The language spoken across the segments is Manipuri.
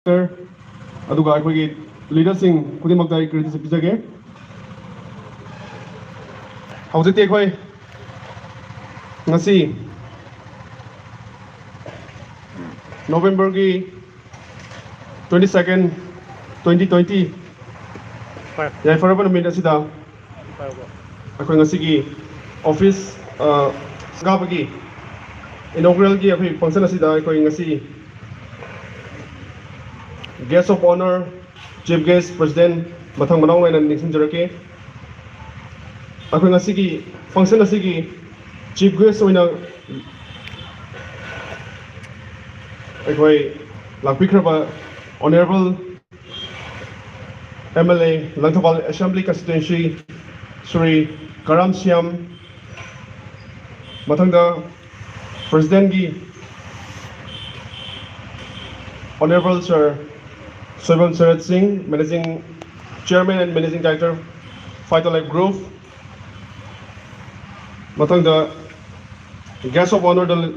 ꯑꯗꯨꯒ ꯑꯩꯈꯣꯏꯒꯤ ꯂꯤꯗꯔꯁꯤꯡ ꯈꯨꯗꯤꯡꯃꯛꯇ ꯑꯩ ꯀ꯭ꯔꯦꯗꯤꯠ ꯄꯤꯖꯒꯦ ꯍꯧꯖꯤꯛꯇꯤ ꯑꯩꯈꯣꯏ ꯉꯁꯤ ꯅꯣꯕꯦꯝꯕꯔꯒꯤ 22nd 2020 ꯌꯥꯏꯐꯔꯕ ꯅꯨꯃꯤꯠ ꯑꯁꯤꯗ ꯑꯩꯈꯣꯏ ꯉꯁꯤꯒꯤ ꯑꯣꯐꯤꯁ ꯁꯪꯒꯥꯕꯒꯤ ꯏꯅꯣꯒ꯭ꯔꯦꯜꯒꯤ ꯑꯩꯈꯣꯏ ꯐꯪꯁꯟ ꯑꯁꯤꯗ ꯑꯩꯈꯣꯏ ꯉꯁꯤ guest of honour chief guest president ꯃꯊꯪ ꯃꯅꯥꯎ ꯅꯥꯏꯅ ꯅꯤꯡꯁꯤꯡꯖꯔꯛꯀꯦ ꯑꯩꯈꯣꯏ ꯉꯁꯤꯒꯤ ꯐꯪꯁꯟ ꯑꯁꯤꯒꯤ ꯆꯤꯐ ꯒꯦꯁ ꯑꯣꯏꯅ ꯑꯩꯈꯣꯏ ꯂꯥꯛꯄꯤꯈ꯭ꯔꯕ honourable MLA Langthabal assembly constituency Shri Karam Shyam ꯃꯊꯪꯗ ꯄ꯭ꯔꯁꯤꯗꯦꯟꯒꯤ Honorable Sir Soibam Sarat Singh, Managing Chairman and Managing Director, Phytolife Group. Matangda Guest of Honor, the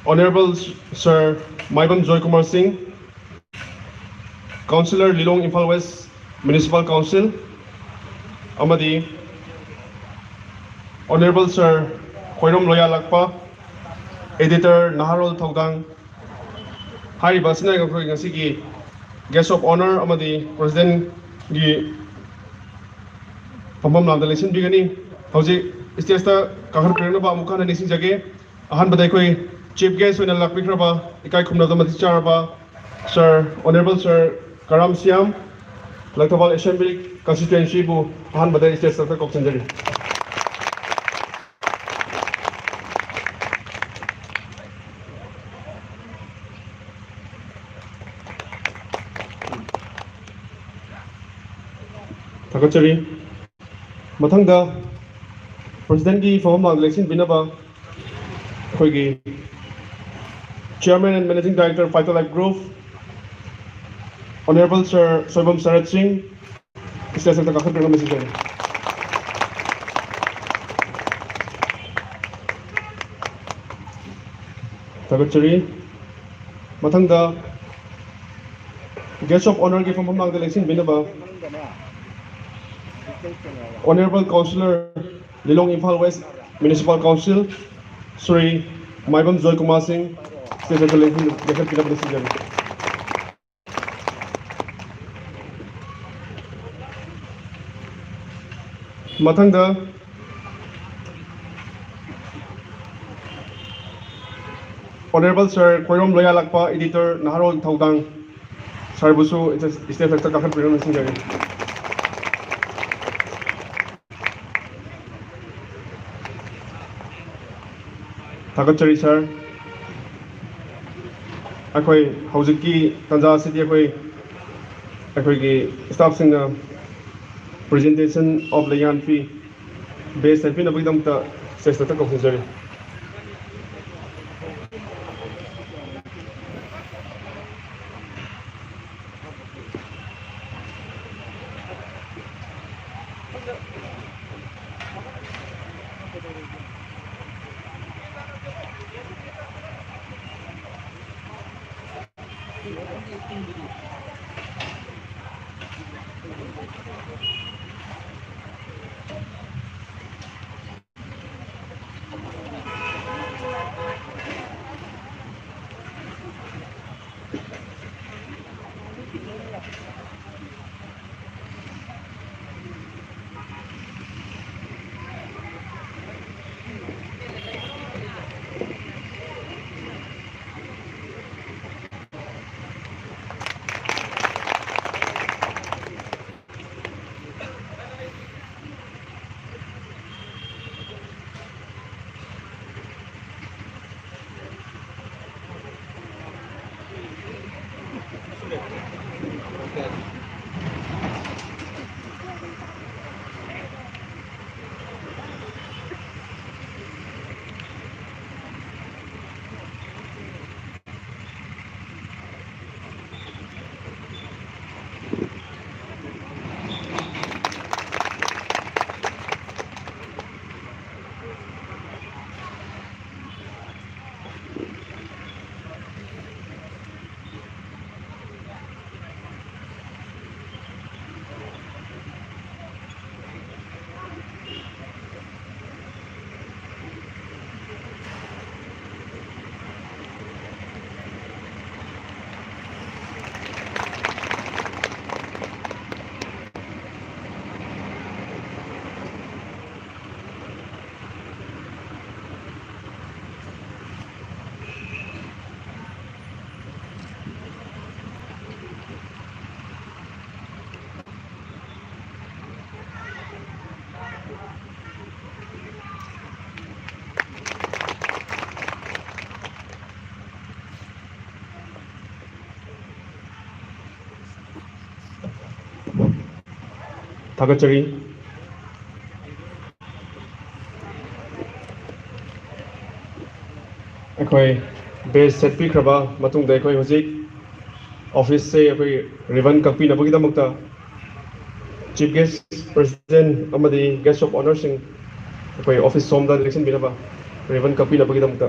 Honorable Sir Maibam Joy Kumar Singh, Councillor Lilong Imphal West Municipal Council. Amadi Honorable Sir Khoirom Loya Lakpa, Editor Naharol Thogdang. Hariba asina akhoi ngasigi Guest of Honor amadi President gi pamam lamda election bigani hauji stage ta kahar pirna ba mukha na nising jage ahan badai koi chief guest oina lakpikraba ikai khumna da mati charba Sir Honorable Sir Karam Siam Lakthawal Assembly Constituency bu ahan badai stage ta koksen jari Takachari Mathangda President ki form election binaba Koigi Chairman and Managing Director Phytolife Group Honorable Sir Soibam Sarat Singh Station ta kakhar pirna message Takachari Mathangda Guest of Honor ki form election binaba Honorable Councillor Lilong Imphal West Municipal Council Sri Maibam Joy Kumar Singh State Election Jagat Pina Decision Mathangda Honorable Sir Khoirom Loya Lakpa Editor Naharol Thogdang Sir Busu State Sector Kakhar Pina Decision Takachari sir akhoi hojiki tanja sidi akhoi gi staff singa presentation of the yan fee based on pin abidam ta sesta ta kokujari ꯊꯥꯒꯠꯆꯔꯤ ꯑꯩꯈꯣꯏ ꯕꯦꯖ ꯁꯦꯠꯄꯤꯈ꯭ꯔꯕ ꯃꯇꯨꯡꯗ ꯑꯩꯈꯣꯏ ꯍꯧꯖꯤꯛ ऑफिस से अखोई रिबन कपीनबगीदमक्ता चीफ गेस्ट प्रेसिडेंट अमदी गेस्ट ऑफ ऑनर सिंह अखोई ऑफिस सोमदा इलेक्शन बिनबा रिबन कपीनबगीदमक्ता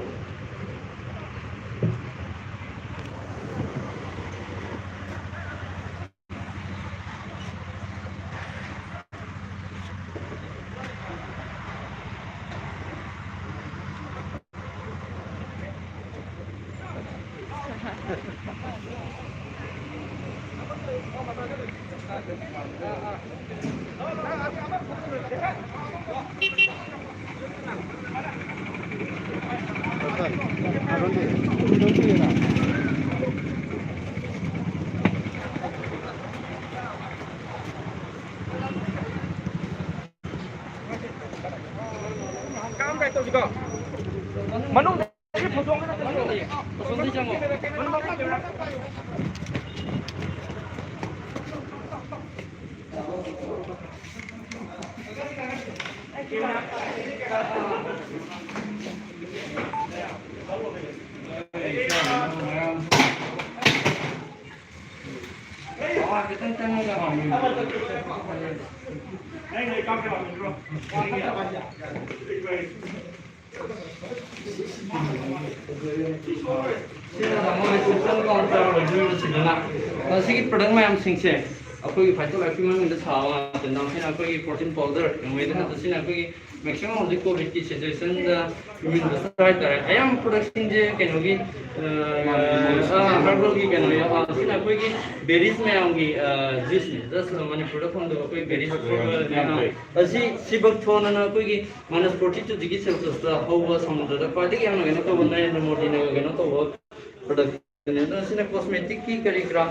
Sigi product mayam singse akoi Phytolife mang the sawa the nam sina akoi protein powder ngwe the sina akoi maximum of the covid ki situation the immune the side there I am production je kenogi herbal ki kenogi sina akoi ki berries mayam ki juice ne just Manipur from the akoi berries asi sibak thona na akoi ki minus 42 degree celsius the howa samudra the padi yang na to banai the modi na gena to product sina cosmetic ki karigra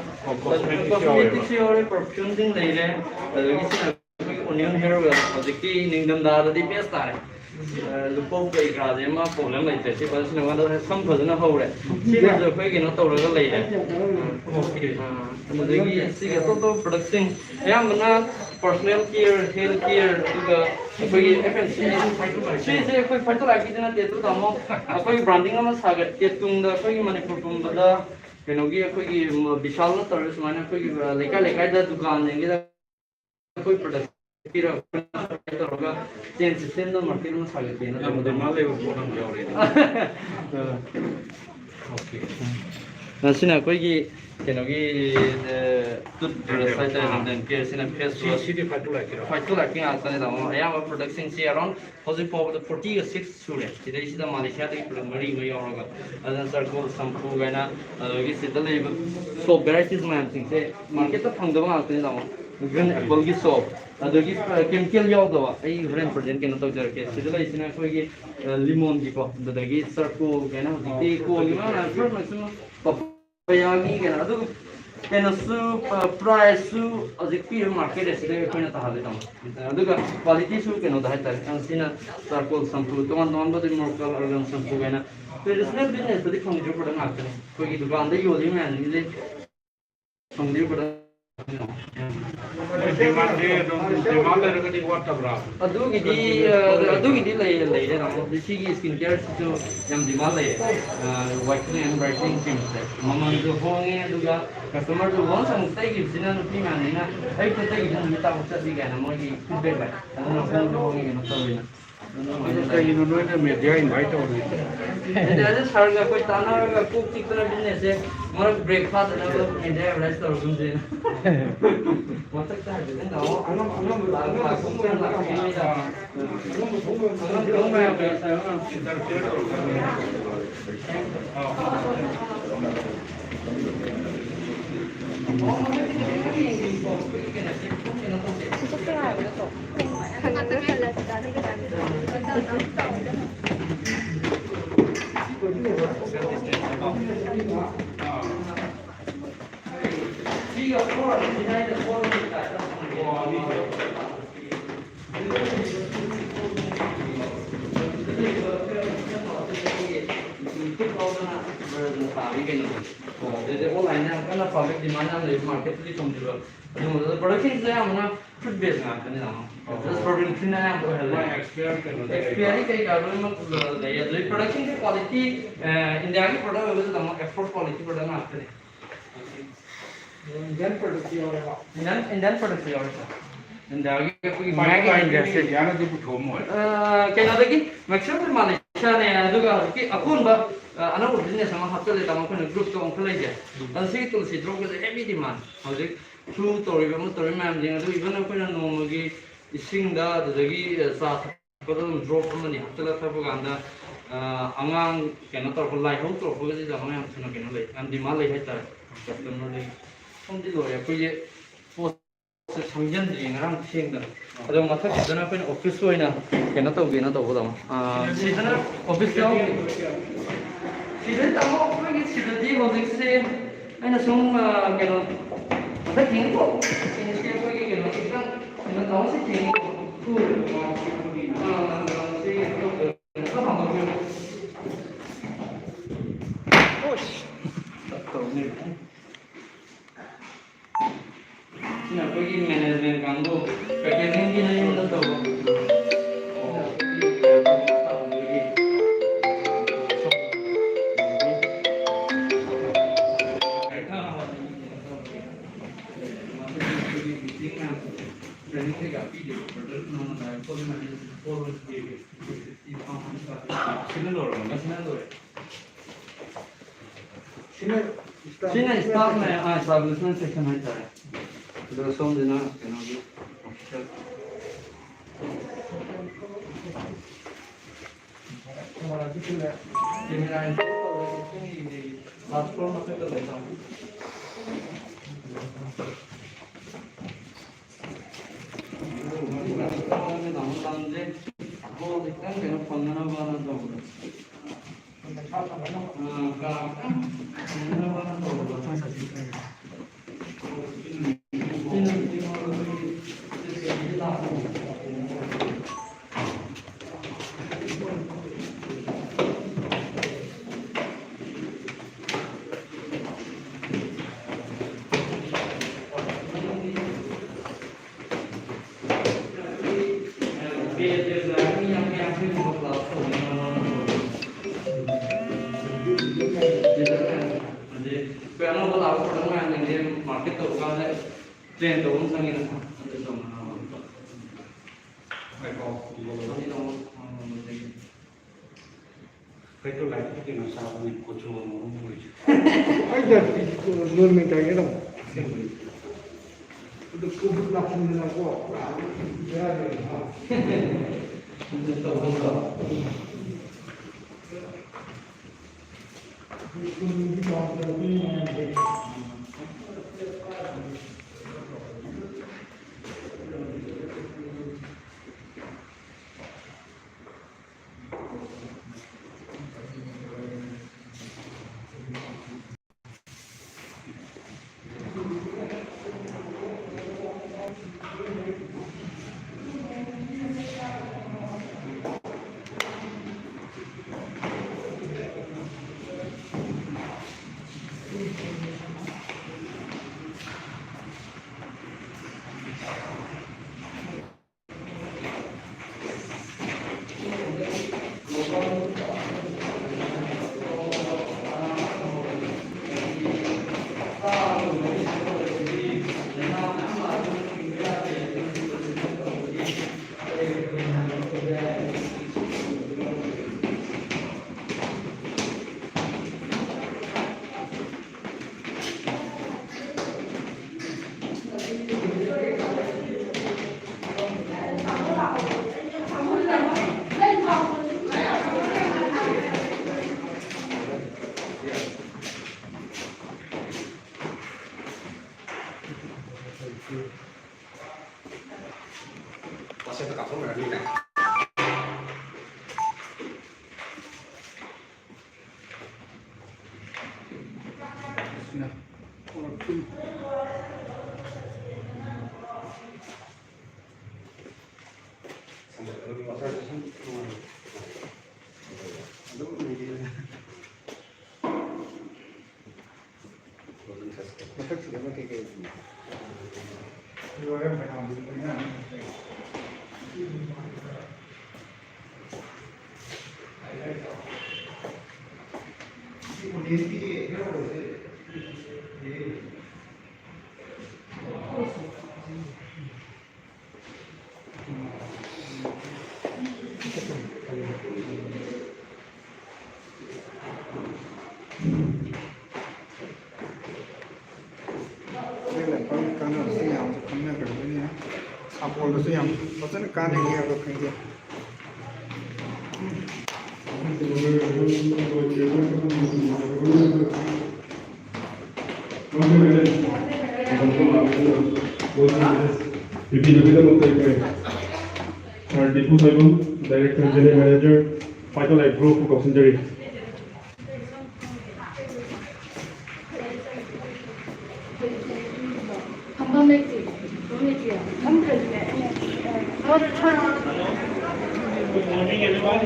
cosmetic se ore perfume ding dei re sina onion hair oil adiki ningdam da di best tare lupo kai gra je ma problem lai te si ba sina wa da sam phajana ho re si na jo khoi ki no to ra lai re adiki si ga to production ayam na personal care health care duga akoi FMC si se akoi Phytolife ki na te tu ta mo akoi branding ama sagat te tung da akoi Manipur tum da kenogi akoi ki vishal na tar samana akoi lekai lekai da dukan nge da akoi product pira toga chen system da market ma sagat ke na to ma le ko nam jaw re okay nasina akoi ki kenogi tut site and care sina face city Phytolife ki asa da mo ayam production si around positive for the 46 sure today is the Malaysia the primary me yoga and circle shampoo gaina gi sidal soap varieties ma thing se market ta phang da ma asa da mo green apple gi soap adagi chemical yaw da ai brand present ke na to jar ke sidal isina koi gi lemon gi ko dadagi circle gaina di ko ni ma na first maximum Bayagi kan, adu kena su price su azik pi market esde kena tahal itu, adu kan quality su kena dah itu, kan sina charcoal shampoo, teman-teman bade morkal organ shampoo kena, personal business tadi kong jual produk apa ni, koi dukaan deh yodi mana ni, kong jual produk. Demand ada kan di WhatsApp berapa? Aduh gini lay deh, nama di sini skincare itu yang demand lay, whitening and brightening cream. Mama itu hongnya juga customer itu orang sama tay gitu, sini nanti mana ni na, ay tu tay gitu kita bisa sih kan, mau di feedback lah, karena orang hongnya gitu tahu ni. Ini nuno media invite orang itu. Jadi ada harga kau tanah harga cook chicken business ya, malah breakfast ada media restaurant tu. Masa kita ada kan tahu, anam aku pun nak ini dah. Anam yang biasa anam. 사비 cái nó để online nha cái là public demand là market đi trong được nhưng mà production sẽ làm nó chút biệt là cái này nào production này làm rồi là experience cái rồi mà lấy production cái quality India cái product là bây giờ nó effort quality product là cái này Indian product gì rồi India cái mega industry cái nào đấy maximum Malaysia này juga cái akun ba anak business sama hafta le tama kan group to onkel aja dan sih tu sih drop ke heavy demand hauze true story ba mo story man jeng tu even aku na no magi ising da dagi sa ko drop mani hafta la thabu ganda angang kena tor lai hau tor ko ji jama yang suna kena le an demand le hai ta customer le không đi rồi aku ye 상전 중이랑 시행다. 그럼 마트 시즌에 pen office 오이나 걔나 또 걔나 또 보다. 시즌에 office 요. 시즌 따고 그게 시즌이 뭐지? 아니 좀 걔는 마트 킹고. 이제 그게 걔는 일단 걔는 나와서 킹고. 또 방금 오씨. 또 오늘 Nah, pergi manajemen kamu, packaging kita yang kita tahu. Sini staff में establishment section है इधर Terus on dina kena di official. Hamaरा किसी ने मेरा ini last floor में कर देता हूँ. मैं नाम लांजे वो दिखता है मेरा 15 दो. Pero no la por una en el market to ka de trend to sang in sa to ma ai ko ni no Phytolife cái nó sao mình có chỗ nó vui ai giờ luôn mình thấy cái đâu được cứ bước lập mình là có ra rồi ha to không Pasnya itu kapsul berani nih. Director General Manager, Phytolife Group of Century. Good morning, everyone.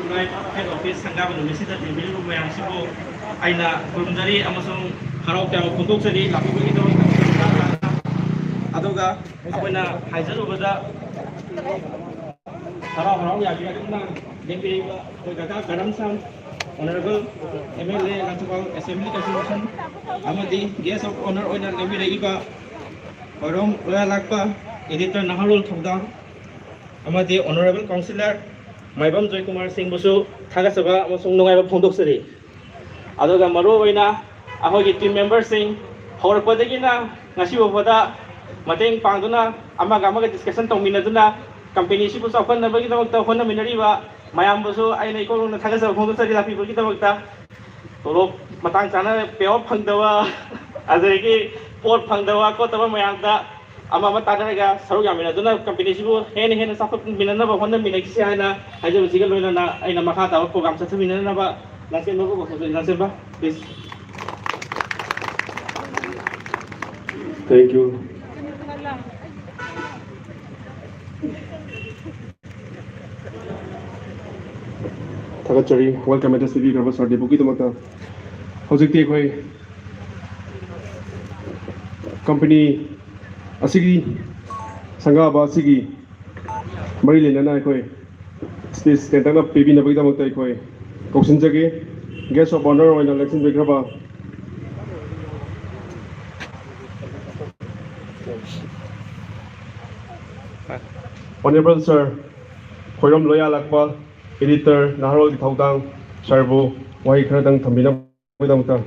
Tonight, head office KHANGMINASI da TV room mayam sibo aina kurumjari amasung harau kya phondokjari lakibagi do aduga apoina haijarubada harau yabi aduna dengbi kaka garamsam Honorable MLA National Assembly Constitution amadi guest of honor oina lebi regiba Orom Royal Lakpa Editor Naharul Thogdang amadi Honorable Councillor Maibam Joy Kumar Singh Busu Thagasaba amasung nungaiba phondokjari aduga maru oina ahogi team members sing horpadagina ngasi bobada mateng pangduna amaga discussion tongminaduna company sibu chaukanabagi damakta honaminariba mayam busu aina ikoluna thagasaba phondokjari lapibagi damakta tolop matang chana payoff phangdawa adagi pot phangdawa ko taba mayamda ama tadaraga saru yaminaduna company sibu hen sapot minanaba honaminagisi aina hajabu sigal loina aina makha ta program sathu minanaba lasen babu lasen ba please. Thank you. Tagachari, welcome to the Garbas or the Bukidamata. How's company Asigi Sangaba Sigi Marilyn and I koi space Tentana Pibi Nabidamata koi Koxinjagi, guest of honor and election Vigraba. Honorable Sir, Khoiram Loya Lakpa, Editor Naharol Thogdang, Sarbu, Wai Kradang Tambina Vidamta.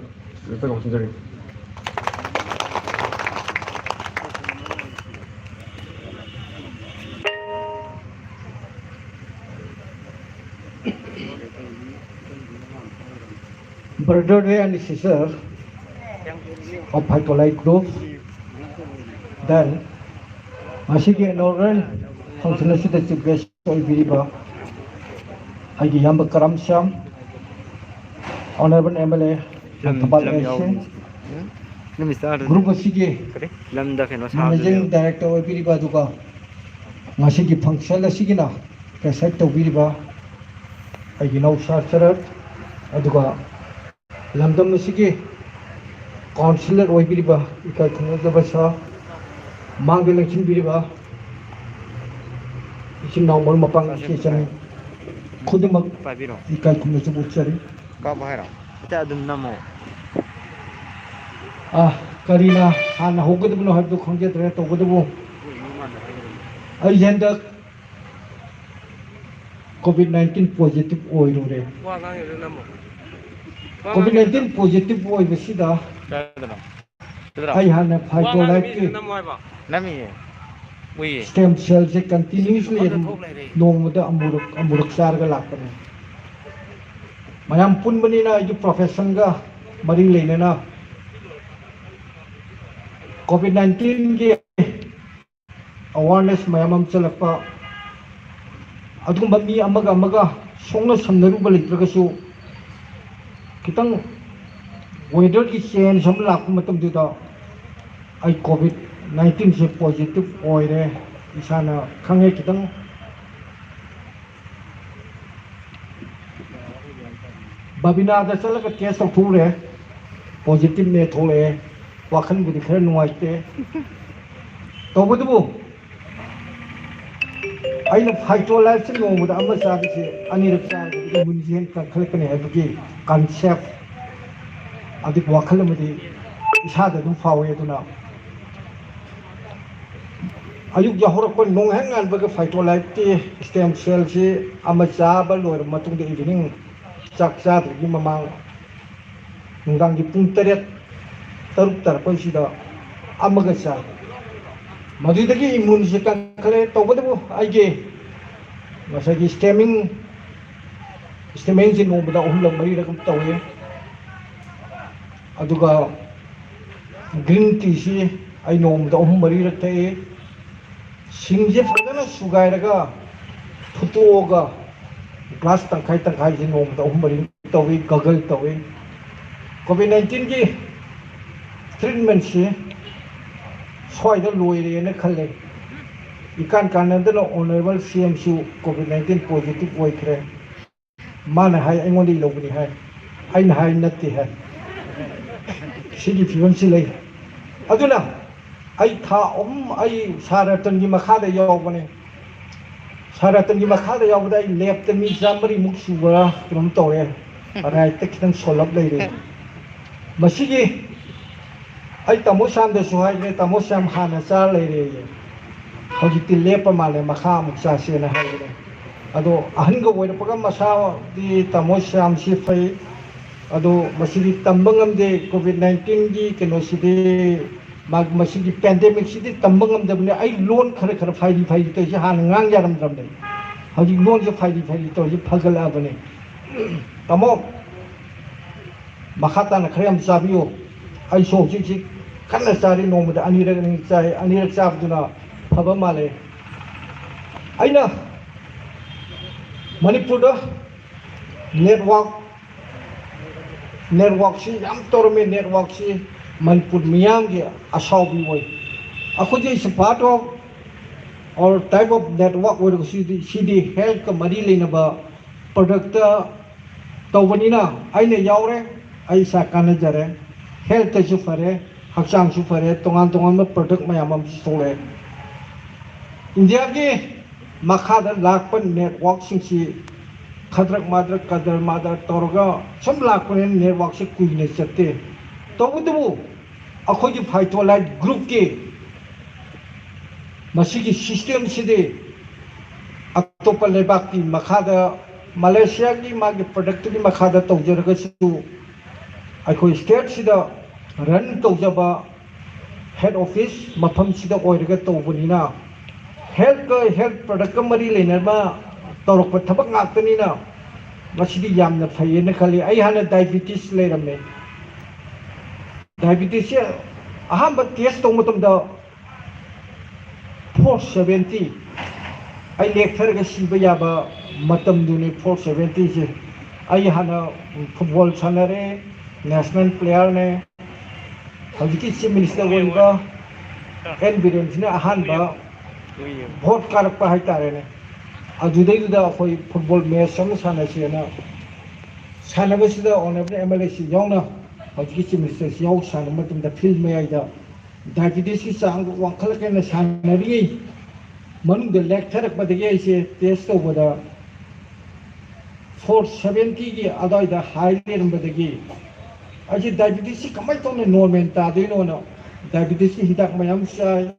Brother and sister of Phytolife Group, then Masigi inaugural function of the chief guest of Viriba, Agi Yamba Karamsham, Honorable MLA, Group of Sigi, Managing Director of Viriba Duka, Masigi function of Sigina, President of Viriba, Agi now Sarcher, Aduka. Lamdam Masigi, Councillor Oibiriba, Ikatunabasa, Mang election Biriba, it's now more Mapang station, Kudumak, Ikatunabutari. Karina, and Hokudu have to concentrate over the womb. Agenda COVID-19 positive oil. COVID-19 positive oil Visida. I have a Phytolife stem cells continuously no mother Amuruk Sarga Lakana. Mayam Punmanina, you professionga, Marie Lenana. COVID-19 awareness Mayamam Salapa Adumami Amaga, Songa Sandaruba Litrakasu. Kitang weather ki change hum lak matam dita ai COVID-19 se positive oire isana khange kitang Babina da sala ka test of thule positive ne thole wakhan budi khare nuaite to budu aina Phytolife sin no muda amma sa se ani raksa ga munjien kan khalkani ha bagi concept adik wakhal madi isada dum fawe duna ayuk jahor ko nong hangal baga Phytolife ti stem cell si amma sa ba lor matung de evening chak cha gi mamang ngang gi pung teret taruk tar ko sida amaga sa madidagi immune se kan khale to bodu aige masagi stemming sin no bada uhlam mari rakam tawe aduga green tea si ai nom da mari rak tae singje fadana sugai raga phutoga glass tangkai sin nom da mari tawe gagal tawe COVID-19 ki treatment si soi da loire ne khale ikan kanan da honorable CM su COVID-19 positive oi khre mana hai aingon di lobuni hai aina hai natti hai sigi fiyon si lei aduna ai tha ai saratan gi makha da yaw bane saratan gi makha da yaw da ai lep ta mi jamari muk suwa krum tore arai tek tan solab lei re masigi ai tamo sam da su hai ne tamo sam hana sa lei re hoji ti lepa male makha muk sa se na hai ne ado ahan ga woi pagam masa di tamo sam si fai ado masigi tambangam de COVID-19 gi keno sidi mag masigi pandemic sidi tambangam de ne ai loan khare khare fai to ji han ngang yaram dam de hoji loan je fai to ji phagal abane tamo makata na khare am sabiyo ai so ji kanna sari no da ani rak sab duna phaba male aina Manipur da network si yam torme network si Manipur miyam ge asau bi woi akhoji is part of or type of network or CD health ka mari leina ba product tawani na aina yaure ai sa kana jare health ta su fare hakchang su fare tongan ma product mayam am sole India ge makhada lakpan network sing si khadrak madrak kadar madar torga sam lakpan network si kuine chatte to budu akhoi ji Phytolife group ke masigi system side atopa lebak ki makhada Malaysia ki magi product ki makhada tawjaraga su akhoi state sida run tawjaba head office mafam sida oiraga tawbunina health product mari lenar ma torok pa thabak ngaktani na masidi yamna phaye na khali ai hana diabetes leramne diabetes ya aham ba test tong matam da 470 ai lecture ga siba ya ba matam du ne 470 je ai hana football sanare national player ne hajiki chief minister wonga evidence ne ahan ba vote karpa hai tare ne adudai da khoi football match sam sana sena sana ba sida honorable MLA si yauna hajiki chief minister si yaw sana matum da field me ai da diabetes ki sang wankal ke na sana ri manung da lecture pa de ai se test over da 470 ki adai da high level ba de gi aji diabetes si kamai to ne normal ta de no na diabetes ki hidak mayam sai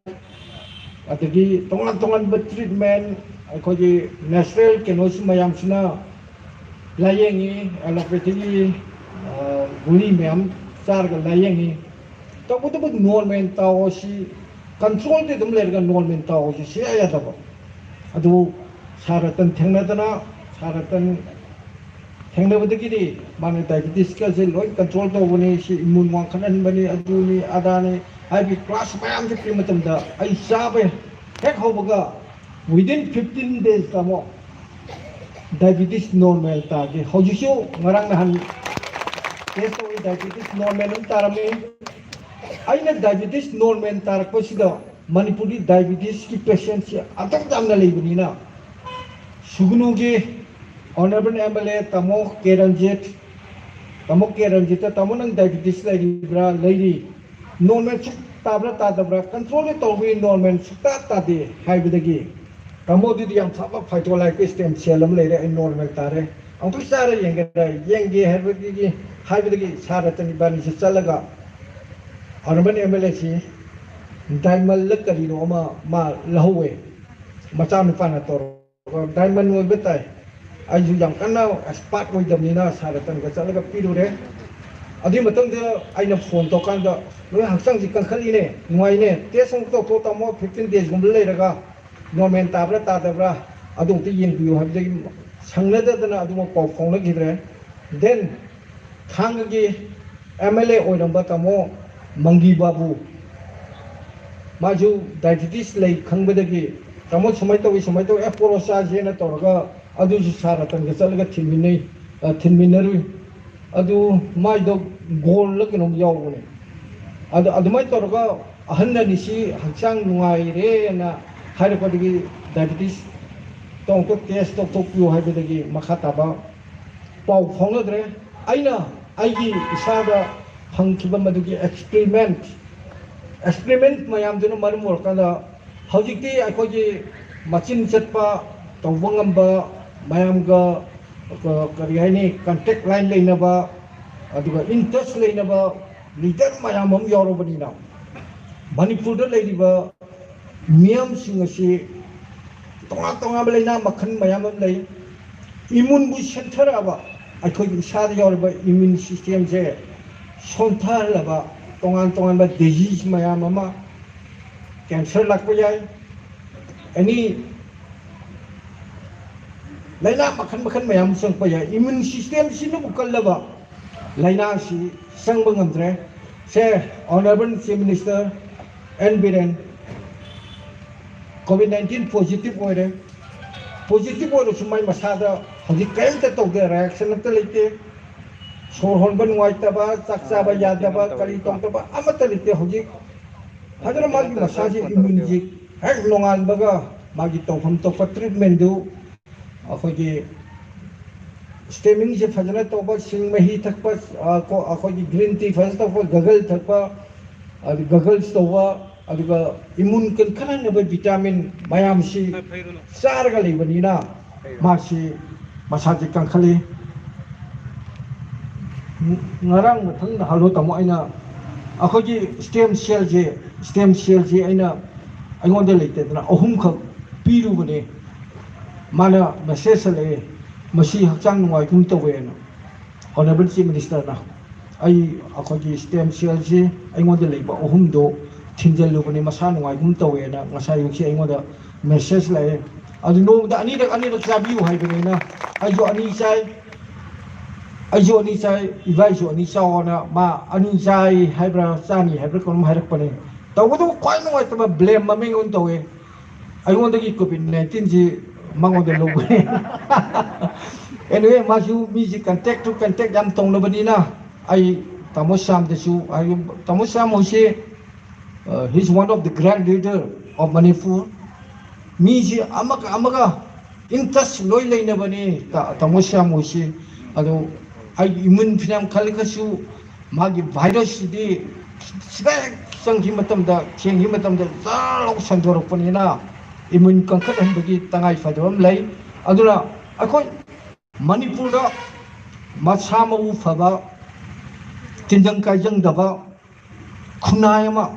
adagi tongan treatment akhoi natural kenos mayam sina layengi allopathy guli mayam sar ga layengi to butu normal tawo si control de dum lerga normal tawo si ya da ba adu saratan thengnadana saratan thengnabadagi di mane diabetes ka je loi control to bani si immune wang khanan bani aduni adani ai class mayam je primatam da ai sabe hek hobaga within 15 days tamo diabetes normal ta ge hojisu ngarang nahan test oi diabetes normal tarame aina diabetes normal tar ko sida manipuri diabetes ki patients atak jamna leibani na sugunu ge honorable MLA tamo keranjet tamo keran jita tamo nang diabetes lairibra lairi normal suk tabra tadabra control tawbi normal sukta tadi haibidagi tamo di yang thaba Phytolife stem cell am leire ai normal tare angtu sara yenge haibidagi sara tani bani se chalaga arban MLA si diamond lakari no ma lahuwe macam pana tor diamond mo betai ayu yang kana aspat mo damina saratan ka chalaga pidure adi matang de aina phone to kan da noi haksang ji kan khali ne nuai ne te song to to tamo 15 days gum le raga normal tabra ta tabra adu ti yin biu hab de sangna da na adu mo pau phone la gidre then thang gi MLA oiramba tamo mangi babu maju diabetes lay khangbadagi tamo samai to aporosa jena torga adu ju saratan ga chalaga thinminaru adu mai do gol laginom yawune adu mai torga ahanna nisi haksang nungai re na harapadi diabetes tong to test to pyu haibadagi makhata ba pau phongadre aina aigi isada phangkiba madugi experiment mayam duna marum workada hojikti akoji machin chatpa tawangamba mayam ga kariyani contact line leinaba aduga interest leinaba leader mayam am yorobani na Manipur da leiba miyam singasi tonga leina makhan mayam am lei immune bu center aba akoji isada yorba immune system je sontarlaba tongan ba disease mayam ama cancer lakpa yai any laina makhan mayam sang pa yai immune system sino bukallaba laina si sang bangamdre se honorable chief minister and biren COVID-19 positive oire sumai masada hoji kaimta tawde reaction ta leite sor honban waitaba saksa ba yadaba kali tongtaba amata lite hoji hadra magi masaji immunity hek longan baga magi tawham to treatment du akoji stemming je fajana toba sing mahi thakpa ko akoji green tea fajana toba gagal thakpa gagal toba aduga immune kan kana ba vitamin mayam si sarga lebanina masi masaji kan khali ngarang mathang halo tamo aina akoji stem cell je aina aingonda leite na ahum khak piru bane mana message le masi hakchang nuai kum tawe na honorable chief minister na ai akoji stem cell je aingonda leiba ahum do thinjal lu bane masa nuai kum tawe na ngasai yuki aingonda message le adu no da ani da sabiu hai bane na ajo ani sai ivajo ni sawana ma ani sai haibra sani haibra kon hairak pane tawdo kwai no ta blame maming on tawe ayonda gi COVID-19 ji mangoda logo anyway masu music contact jam tong lo badina ai tamosam desu ai tamosam hoise he's one of the grand leader of Manipur miji amaga interest loi leina bani tamosam hoise ado ai immune finam khalikasu magi virus di sibek sanghi matamda chenghi matamda zalo sandorok panina immune kangkhat hanbagi tangai fadom lai aduna akoi Manipur da masamu faba tinjang kaijang daba khunai ma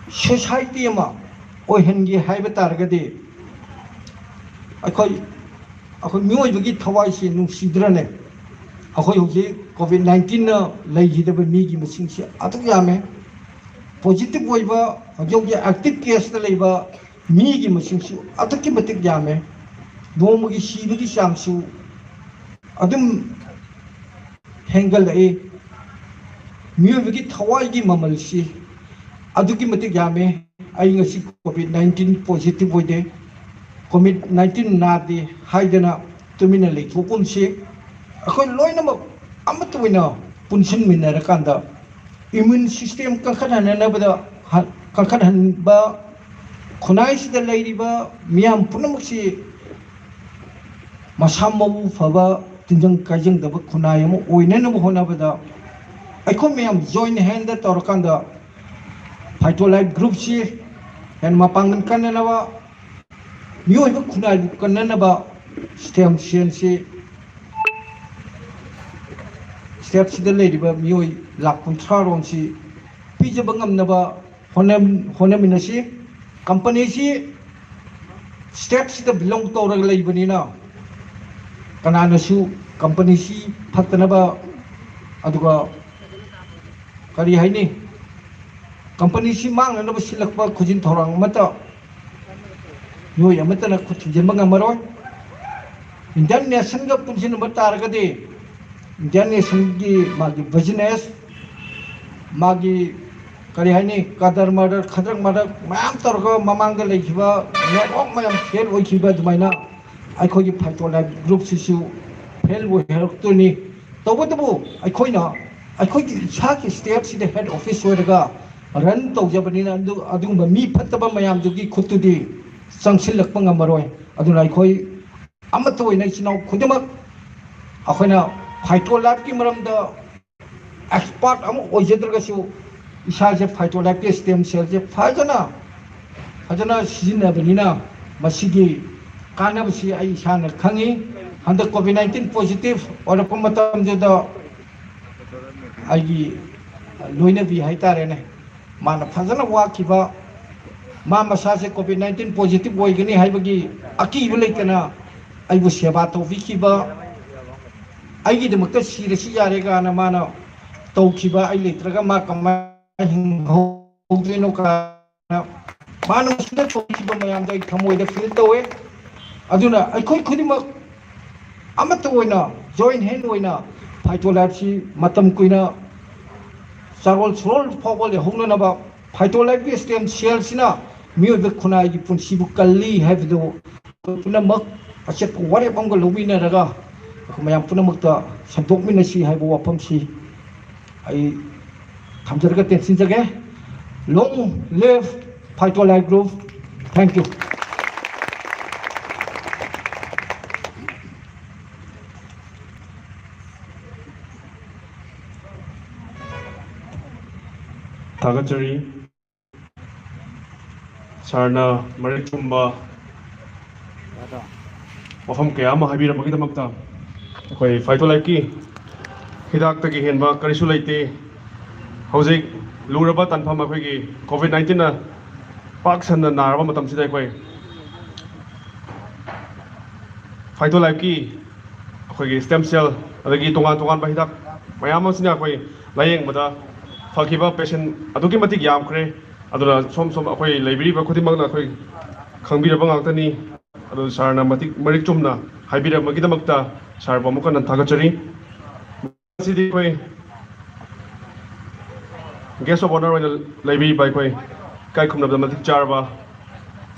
society ma oi hengi haiba targadi akoi mioi bagi thawai si nungsidrane akoi hoji COVID-19 na laihidaba migi masingsi atuk yame positive oiba hoji active case na leiba migi masingsi atukki matik yame nomagi sibagi samsu adum hengal ai mioi thawai gi mamalsi aduki matik yame ai ngasi COVID-19 positive oide COVID-19 na de haidana tumina leithukum si akoi loinama amatuina punsin minarakanda immune system kankhanan na bada kankhanan ba khunai sida leiriba miyam punamuksi masammu faba tinjang kajang da khuna yam oina na hona bada aiko meyam join hand da torkanda Phytolife group si and mapangan kanana ba miyoi ba khuna kanana ba stem si step si da lady ba miyoi lakun charon si pija bangam na ba honaminasi company si step si da belong to ra lay bani na kanana su company si phatna ba aduga kari haini company si mang na ba silak ba khujin thorang mata miyoi amata na khujin bangam maroi Indian nation ga punjin ba tar ga de Indian nation ki magi business magi kari haini kadar murder khadrak murder mayam tor ga mamang ga lekhiba network mayam fail oi khiba dumaina aiko gi Phytolife group si su fail wo help to ni tobo aiko na aiko gi sa ki step si the head office oi ga run to jabani na adu ba mi phattaba mayam du gi khutu di sangsil lak pang amaroi aduna aiko amata oi na sinau khudimak akhona Phytolife ki maram da expert am ojadra ga su isa je Phytolife ke stem cell je fajana sizina banina masigi kana basi ai isa na khangi handa COVID-19 positive or pamatam je da ai loina bi haitare ne mana fajana wa kiba ma masa se COVID-19 positive boy gani haibagi aki bulaitana ai bu seba to vi kiba ai gi de makta sire si yare ga na mana to kiba ai letraga ma kama hin ho no ka mana sida to kiba mayam dai thamoi da feel towe aduna ai khoi khudima amata oina join hand oina Phytolife si matam kuina sarol surol phogol le hongna na ba Phytolife ke stem cell sina miyoi be khuna gi pun sibu kalli habido puna mak achet ko ware bangol lobina raga mayam puna makta sandokminasi haibo wapam si ai thamjarga tensin jage long live Phytolife group. Thank you. Tagachari Sarna Marichumba Wafam Kayama Habira Magitamakta Koi Phytolife ki Hidak Taki Henba Karisulaite Hosik Luraba Tanpama Kwiki COVID-19 na Paksan na Naraba Matam Sida Koi Phytolife ki Koi stem cell Adagi Tungan ba hidak Mayama Sina Koi Layeng Mada Fakiba patient aduki matik yam kre aduna som akoi library ba khoti magna akoi khangbira ba ngakta ni adu sarna matik marik chumna haibira magida makta sar ba mukan thagachari sidi koi guest of honor in library by koi kai khumna ba matik charba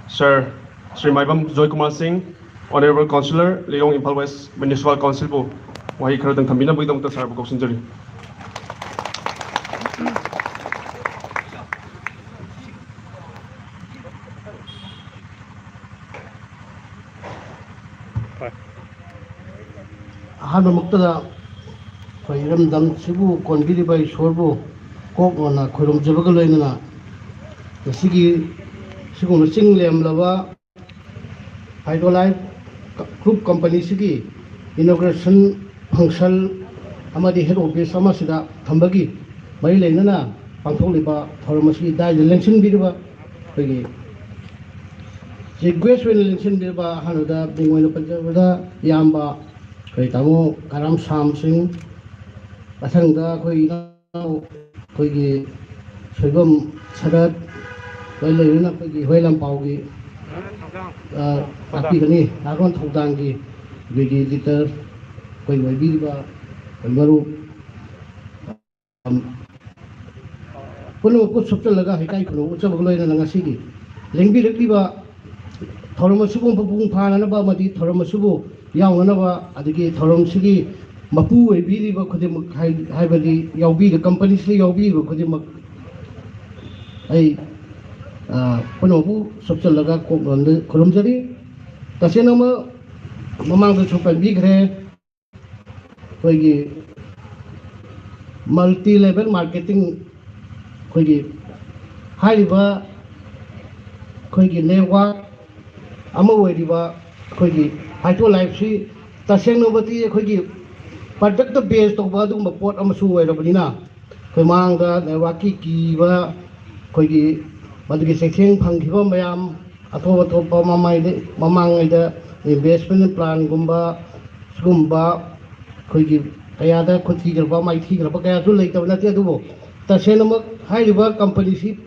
sir Sri Maibam Joy Kumar Singh Honorable Councillor Leong Impal West Municipal Council bu wahi kharadang thambina bagida makta sar ba koksinjari Hana Muktada Khairam Dam Sibu Konbiri by Sorbo Kokona Kurum Jabagalaina the Sigi Sigun Sing Lam Lava Phytolife Group Company Sigi Inauguration Function Amadi Head Office Samasida Tambagi Mailena Pantoliba Thoramasi died election Biba Peggy the Grace election Biba Hanuda being one of the Yamba Koi tamu karam samsing pasang da koi gi sebelum sadat koi le na koi gi hoilam pau gi api kani aron thogdang gi gi liter koi wai bi ba koi baru puno put subta laga hikai kuno ucha baglo na ngasi gi lengbi lekbi ba thorma subung pung phana na ba madi thorma subu Yawanava, Adiki, Toromsigi, Mapu, a Viva Kudim Hibadi, Yaubi, the company, Yaubi, Kudim. I Ponobu, Subsalaga, Columjari, Tasenama, Mamma the Super Big Ray, ꯑꯩꯈꯣꯏꯒꯤ ꯃꯜꯇꯤ ꯂꯦꯚꯦꯜ ꯃꯥꯔꯀꯦꯇꯤꯡ ꯑꯩꯈꯣꯏꯒꯤ ꯍꯥꯏꯔꯤꯕ ꯑꯩꯈꯣꯏꯒꯤ ꯅꯦꯠꯋꯥꯔꯛ ꯑꯃ ꯑꯣꯏꯔꯤꯕ ꯑꯩꯈꯣꯏꯒꯤ ꯐꯥꯏꯇꯣꯂꯥꯏꯐꯁꯤ ꯇꯁꯦꯡꯅꯕꯗꯤ ꯑꯩꯈꯣꯏꯒꯤ ꯄ꯭ꯔꯗꯛꯇ ꯕꯦꯁ ꯇꯧꯕ ꯑꯗꯨꯒꯨꯝꯕ ꯄꯣꯠ ꯑꯃꯁꯨ ꯑꯣꯏꯔꯕꯅꯤꯅ ꯑꯩꯈꯣꯏ ꯃꯥꯡꯗ ꯅꯦꯠꯋꯥꯔꯛꯀꯤ ꯀꯤꯕ ꯑꯩꯈꯣꯏꯒꯤ ꯃꯗꯨꯒꯤ ꯆꯩꯊꯦꯡ ꯐꯪꯈꯤꯕ ꯃꯌꯥꯝ ꯑꯇꯣꯞ ꯑꯇꯣꯞꯄ ꯃꯃꯥꯡꯉꯩꯗ ꯏꯟꯚꯦꯁꯃꯦꯟ ꯄ꯭ꯂꯥꯟꯒꯨꯝꯕ ꯁꯤꯒꯨꯝꯕ ꯑꯩꯈꯣꯏꯒꯤ ꯀꯌꯥꯗ ꯈꯨꯠꯊꯤꯈ꯭ꯔꯕ ꯃꯥꯏꯊꯤꯈ꯭ꯔꯕ ꯀꯌꯥꯁꯨ ꯂꯩꯇꯕ ꯅꯠꯇꯦ ꯑꯗꯨꯕꯨ ꯇꯁꯦꯡꯅꯃꯛ ꯍꯥꯏꯔꯤꯕ ꯀꯝꯄꯅꯤꯁꯤ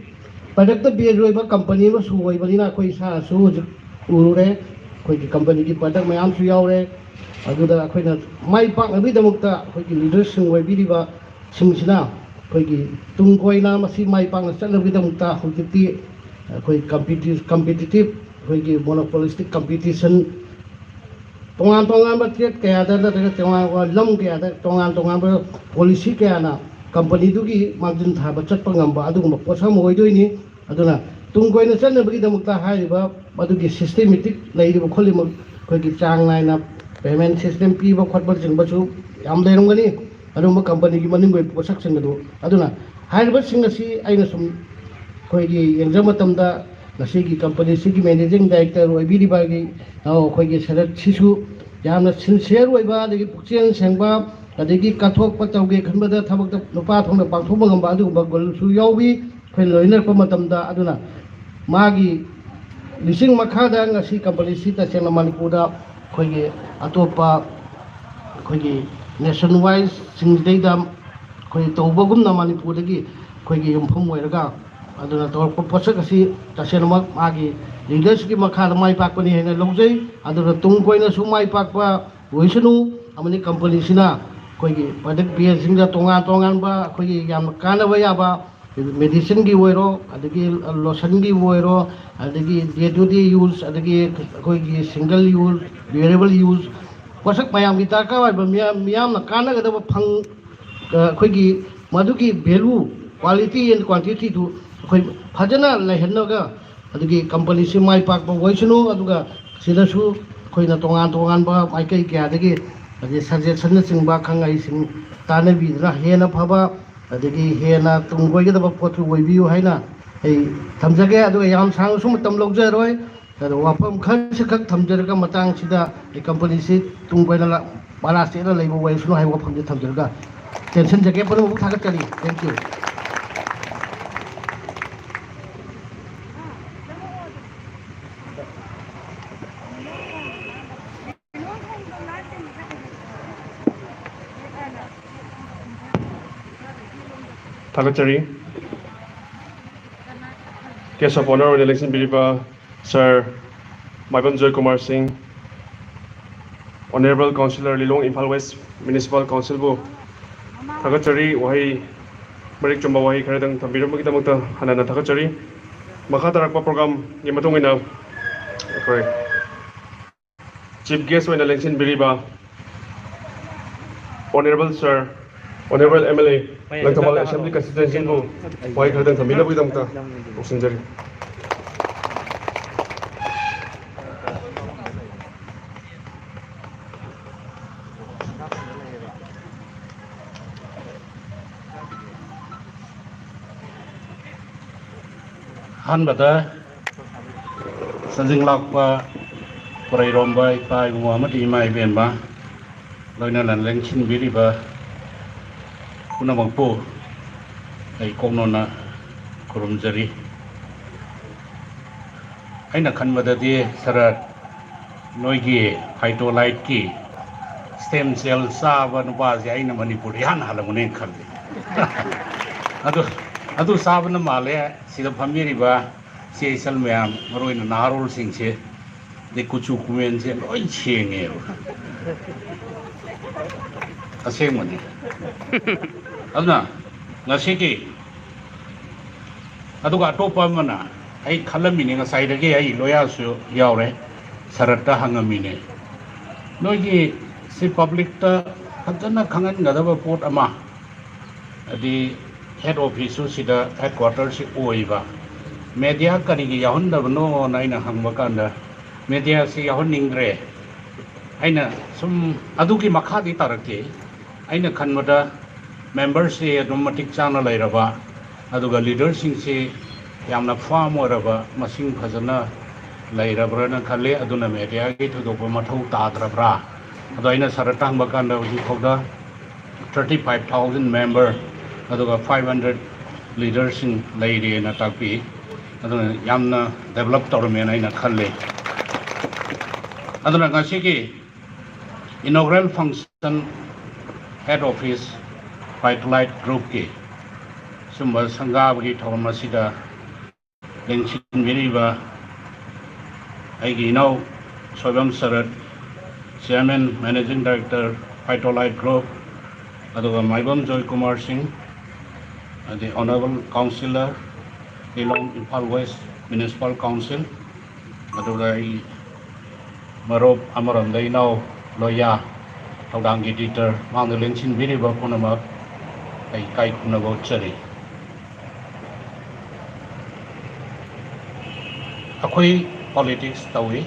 ꯄ꯭ꯔꯗꯛꯇ ꯕꯦꯁ ꯑꯣꯏꯕ ꯀꯝꯄꯅꯤ ꯑꯃꯁꯨ ꯑꯣꯏꯕꯅꯤꯅ ꯑꯩꯈꯣꯏ ꯏꯁꯥꯅꯁꯨ ꯍꯧꯖꯤꯛ ꯎꯔꯨꯔꯦ ꯑꯩꯈꯣꯏꯒꯤ ꯀꯝꯄꯅꯤꯒꯤ ꯄ꯭ꯔꯗꯛ ꯃꯌꯥꯝꯁꯨ ꯌꯥꯎꯔꯦ ꯑꯗꯨꯗ ꯑꯩꯈꯣꯏꯅ ꯃꯥꯏ ꯄꯥꯛꯅꯕꯒꯤꯗꯃꯛꯇ ꯑꯩꯈꯣꯏꯒꯤ ꯂꯤꯗꯔꯁꯤꯡ ꯑꯣꯏꯕꯤꯔꯤꯕ ꯁꯤꯡꯁꯤꯅ ꯑꯩꯈꯣꯏꯒꯤ ꯇꯨꯡ ꯀꯣꯏꯅ ꯃꯁꯤ ꯃꯥꯏ ꯄꯥꯛꯅ ꯆꯠꯅꯕꯒꯤꯗꯃꯛꯇ ꯍꯧꯖꯤꯛꯇꯤ ꯑꯩꯈꯣই ꯀꯝꯄꯤꯇꯤꯇꯤভ ꯑꯩꯈꯣꯏꯒꯤ ꯃꯣꯅꯣꯄꯣꯂꯤꯁꯇꯤꯛ ꯀꯝꯄꯤꯇꯤꯁꯟ ꯇꯣꯉꯥꯟ ꯇꯣꯉꯥꯟꯕ ꯇ꯭ꯔꯦꯠ ꯀꯌꯥꯗ ꯅꯠꯇ꯭ꯔꯒ ꯇꯣꯉꯥꯟꯕ ꯂꯝ ꯀꯌꯥꯗ ꯇꯣꯉꯥꯟ ꯇꯣꯉꯥꯟꯕ ꯄꯣꯂꯤꯁꯤ ꯀꯌꯥꯅ ꯀꯝꯄꯅꯤꯗꯨꯒꯤ ꯃꯥꯡꯖꯤꯟ ꯊꯥꯕ ꯆꯠꯄ ꯉꯝꯕ ꯑꯗꯨꯒꯨꯝꯕ ꯄꯣꯠꯁꯛ ꯑꯃ ꯑꯣꯏꯗꯣꯏꯅꯤ ꯑꯗꯨꯅ ꯇꯨꯡ ꯀꯣꯏꯅ ꯆꯠꯅꯕꯒꯤꯗꯃꯛꯇ ꯍꯥꯏꯔꯤꯕ ꯃꯗꯨꯒꯤ ꯁꯤꯁꯇꯦꯃꯦꯇꯤꯛ ꯂꯩꯔꯤꯕ ꯈꯣꯠꯂꯤꯕ ꯑꯩꯈꯣꯏꯒꯤ ꯆꯥꯡ ꯅꯥꯏꯅ ꯄꯦꯃꯦꯟ ꯁꯤꯁꯇꯦꯝ ꯄꯤꯕ ꯈꯣꯠꯄꯆꯤꯡꯕꯁꯨ ꯌꯥꯝ ꯂꯩꯔꯝꯒꯅꯤ ꯑꯗꯨꯒꯨꯝꯕ ꯀꯝꯄꯅꯤꯒꯤ ꯃꯅꯤꯡ ꯑꯣꯏꯕ ꯄꯣꯠꯁꯛꯁꯤꯡ ꯑꯗꯨ ꯑꯗꯨꯅ ꯍꯥꯏꯔꯤꯕꯁꯤꯡ ꯑꯁꯤ ꯑꯩꯅ ꯁꯨꯝ ꯑꯩꯈꯣꯏꯒꯤ ꯌꯦꯡꯖꯕ ꯃꯇꯝꯗ ꯉꯁꯤꯒꯤ ꯀꯝꯄꯅꯤꯁꯤꯒꯤ ꯃꯦꯅꯦꯖꯤꯡ ꯗꯥꯏꯔꯦꯛꯇꯔ ꯑꯣꯏꯕꯤꯔꯤꯕ ꯑꯩꯈꯣꯏꯒꯤ ꯁꯔꯠꯁꯤꯁꯨ ꯌꯥꯝꯅ ꯁꯤꯟꯁꯤꯌꯔ ꯑꯣꯏꯕ ꯑꯗꯒꯤ ꯄꯨꯛꯆꯦꯜ ꯁꯦꯡꯕ ꯑꯗꯒꯤ ꯀꯠꯊꯣꯛꯄ ꯇꯧꯒꯦ ꯈꯟꯕꯗ ꯊꯕꯛꯇ ꯅꯨꯄꯥ ꯊꯣꯛꯅ ꯄꯥꯡꯊꯣꯛꯄ ꯉꯝꯕ ꯑꯗꯨꯒꯨꯝꯕ ꯒꯨꯟꯁꯨ ꯌꯥꯎꯋꯤ ꯑꯩꯈꯣꯏ ꯂꯣꯏꯅꯔꯛꯄ ꯃꯇꯝꯗ ꯑꯗꯨꯅ ꯃꯥꯒꯤ ꯂꯤꯁꯤꯡ ꯃꯈꯥꯗ ꯉꯁꯤ ꯀꯝꯄꯅꯤꯁꯤ ꯇꯁꯦꯡꯅ ꯃꯅꯤꯄꯨꯔꯗ ꯑꯩꯈꯣꯏꯒꯤ ꯑꯇꯣꯞꯄ ꯑꯩꯈꯣꯏꯒꯤ ꯅꯦꯁꯟ ꯋꯥꯏꯁꯁꯤꯡꯁꯤꯗꯩꯗ ꯑꯩꯈꯣꯏ ꯇꯧꯕꯒꯨꯝꯅ ꯃꯅꯤꯄꯨꯔꯗꯒꯤ ꯑꯩꯈꯣꯏꯒꯤ ꯌꯨꯝꯐꯝ ꯑꯣꯏꯔꯒ ꯑꯗꯨꯅ ꯇꯧꯔꯛꯄ ꯄꯣꯠꯁꯛ ꯑꯁꯤ ꯇꯁꯦꯡꯅꯃꯛ ꯃꯥꯒꯤ ꯂꯤꯗꯔꯁꯤꯞꯀꯤ ꯃꯈꯥꯗ ꯃꯥꯏ ꯄꯥꯛꯄꯅꯤ ꯍꯥꯏꯅ ꯂꯧꯖꯩ ꯑꯗꯨꯅ ꯇꯨꯡ ꯀꯣꯏꯅꯁꯨ ꯃꯥꯏ ꯄꯥꯛꯄ ꯑꯣꯏꯁꯅꯨ ꯑꯃꯗꯤ ꯀꯝꯄꯅꯤꯁꯤꯅ ꯑꯩꯈꯣꯏꯒꯤ ꯄ꯭ꯔꯗꯛ ꯕꯦꯁꯁꯤꯡꯗ ꯇꯣꯉꯥꯟ ꯇꯣꯉꯥꯟꯕ ꯑꯩꯈꯣꯏꯒꯤ ꯌꯥꯝꯅ ꯀꯥꯟꯅꯕ ꯌꯥꯕ ꯃꯦꯗꯤꯁꯤꯟꯒꯤ ꯑꯣꯏꯔꯣ ꯑꯗꯒꯤ ꯂꯣꯁꯟꯒꯤ ꯑꯣꯏꯔꯣ ꯑꯗꯒꯤ ꯗꯦ ꯇꯨ ꯗꯦ ꯌꯨꯁ ꯑꯗꯒꯤ ꯑꯩꯈꯣꯏꯒꯤ ꯁꯤꯡꯒꯜ ꯌꯨꯁ ꯗ꯭ꯌꯨꯔꯦꯕꯜ ꯌꯨꯁ ꯄꯣꯠꯁꯛ ꯃꯌꯥꯝꯒꯤ ꯗꯔꯀꯥꯔ ꯑꯣꯏꯕ ꯃꯤꯌꯥꯝꯅ ꯀꯥꯟꯅꯒꯗꯕ ꯑꯩꯈꯣꯏꯒꯤ ꯃꯗꯨꯒꯤ ꯚꯦꯂꯨ ꯀ꯭ꯋꯥꯂꯤꯇꯤ ꯑꯦꯟ ꯀ꯭ꯋꯥꯟꯇꯤꯇꯤꯗꯨ ꯑꯩꯈꯣꯏ ꯐꯖꯅ ꯂꯩꯍꯟꯅꯕ ꯑꯗꯒꯤ ꯀꯝꯄꯅꯤꯁꯤ ꯃꯥꯏ ꯄꯥꯛꯄ ꯑꯣꯏꯁꯅꯨ ꯑꯗꯨꯒ ꯁꯤꯗꯁꯨ ꯑꯩꯈꯣꯏꯅ ꯇꯣꯉꯥꯟ ꯇꯣꯉꯥꯟꯕ ꯃꯥꯏꯀꯩ ꯀꯌꯥꯗꯒꯤ ꯑꯗꯩ ꯁꯖꯦꯁꯟꯅꯆꯤꯡꯕ ꯈꯪꯍꯩꯁꯤꯡ ꯇꯥꯟꯅꯕꯤꯗꯨꯅ ꯍꯦꯟꯅ ꯐꯕ ꯑꯗꯒꯤ ꯍꯦꯟꯅ ꯇꯨꯡ ꯀꯣꯏꯒꯗꯕ ꯄꯣꯠꯇꯨ ꯑꯣꯏꯕꯤꯌꯨ ꯍꯥꯏꯅ ꯑꯩ ꯊꯝꯖꯒꯦ ꯑꯗꯨꯒ ꯌꯥꯝ ꯁꯥꯡꯅꯁꯨ ꯃꯇꯝ ꯂꯧꯖꯔꯣꯏ ꯑꯗꯣ ꯋꯥꯐꯝ ꯈꯔꯁꯤꯈꯛ ꯊꯝꯖꯔꯒ ꯃꯇꯥꯡꯁꯤꯗ ꯑꯩ ꯀꯝꯄꯅꯤꯁꯤ ꯇꯨꯡ ꯀꯣꯏꯅ ꯃꯅꯥ ꯆꯦꯠꯅ ꯂꯩꯕ ꯑꯣꯏꯁꯅꯨ ꯍꯥꯏꯕ ꯋꯥꯐꯝꯁꯤ ꯊꯝꯖꯔꯒ ꯇꯦꯟꯁꯟꯖꯒꯦ ꯄꯨꯝꯅꯃꯛ ꯊꯥꯒꯠꯆꯔꯤ ꯊꯦꯡꯛ ꯌꯨ थागतचरी गेस्ट ऑफ ऑनर और इलेक्शन बिलिबा sir Maibam Joy Kumar Singh honourable councillor Lilong Imphal west municipal council बु थागतचरी वही मरिक चुम्बा वही खरदंग थम्बिरमगिदमक्ता हनना थागतचरी मखा तारकपा प्रोग्राम ये मतुंगिना अखोय चीफ गेस्ट और इलेक्शन बिलिबा honourable sir honourable MLA Langthabal assembly constituency को वही खरदंग थम्बिरमगिदमक्ता उसिंजरी अहमद संजिंग लाक्पा पुरैरोंबा इपा इबुंग अमदि इमा इबेनबा लोइनाना लेंसिन बिरिबा पुनमंगपु ai कोनोना खुरुमजरी aina khanbadadi sarat noigi Phytolife ki stem cell saba nuba je aina Manipur yan halamune khalli adu sabana male sida phamiriba sesal mayam maroina narol singse de kuchu kumen se loi chenge asengmani aduna ngasiki aduga atopa mana ai khalamine ngasai dage ai loya su yaure sarata hangamine noigi si public ta khajana khangan gadaba port ama adi head office sida headquarters si oiba media karigi yahundabno naina hangba kanda media si yahuningre aina sum adugi makhadi tarake ꯑꯩꯅ ꯈꯟꯕꯗ ꯃꯦꯝꯕꯔꯁꯦ ꯑꯗꯨꯝ ꯃꯇꯤꯛ ꯆꯥꯅ ꯂꯩꯔꯕ ꯑꯗꯨꯒ ꯂꯤꯗꯔꯁꯤꯡꯁꯦ ꯌꯥꯝꯅ ꯐꯥꯔꯝ ꯑꯣꯏꯔꯕ ꯃꯁꯤꯡ ꯐꯖꯅ ꯂꯩꯔꯕ꯭ꯔꯅ ꯈꯜꯂꯤ ꯑꯗꯨꯅ ꯃꯦꯗꯤꯌꯥꯒꯤ ꯊꯣꯏꯗꯣꯛꯄ ꯃꯊꯧ ꯇꯥꯗ꯭ꯔꯕ꯭ꯔꯥ ꯑꯗꯣ ꯑꯩꯅ ꯁꯔꯠꯇ ꯍꯪꯕ ꯀꯥꯟꯗ ꯍꯧꯖꯤꯛꯐꯥꯎꯗ 35,000 ꯃꯦꯝꯕꯔ ꯑꯗꯨꯒ 500 ꯂꯤꯗꯔꯁꯤꯡ ꯂꯩꯔꯦꯅ ꯇꯥꯛꯄꯤ ꯑꯗꯨꯅ ꯌꯥꯝꯅ ꯗꯦꯕꯂꯞ ꯇꯧꯔꯝꯃꯦꯅ ꯑꯩꯅ ꯈꯜꯂꯤ ꯑꯗꯨꯅ ꯉꯁꯤꯒꯤ inaugural function head office Phytolife Groupki sumba sangabagi thawam asida lengsinbiriba aigi inau Soibam Sarat Chairman Managing Director Phytolife Group aduga Maibam Joy Kumar Singh the Honorable Councillor Ilong Imphal West Municipal Council aduga Marop Amaram inau Loya Tawdang Editor Mang lengsinbiriba punama ay kai kunabo chari akhoi politics tawi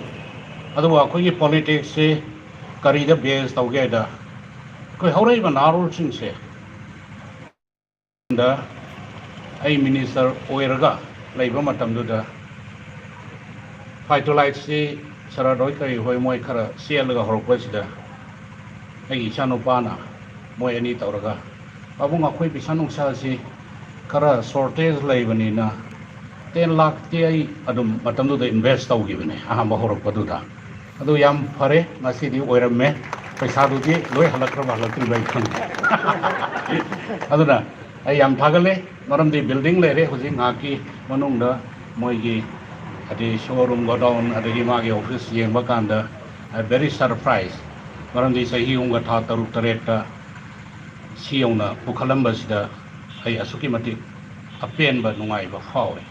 aduwa akhoi politics se karida base tawge da koi horai ba narol sing se da ai minister oiraga laiba matam du da Phytolife se saradoi kai hoi moi khara sialaga horokpa sida ai chano pana moi ani tawraga abung akhoi pisa nungsa si khara shortage laibanina 10 lakh ti ai adum matamdu da invest tawgibane ahamba horakpadu da adu yam fare ngasi di oiramme paisa du di loi halakra halakri bai khang aduna ai yam thagale maram di building lere hoji ngaki manungda moi gi adi showroom godown adi magi office yengba kanda very surprised maram di sahi unga tha taruk tareta siyauna pukhalamba sida ai asuki mati apenba nungai ba fawe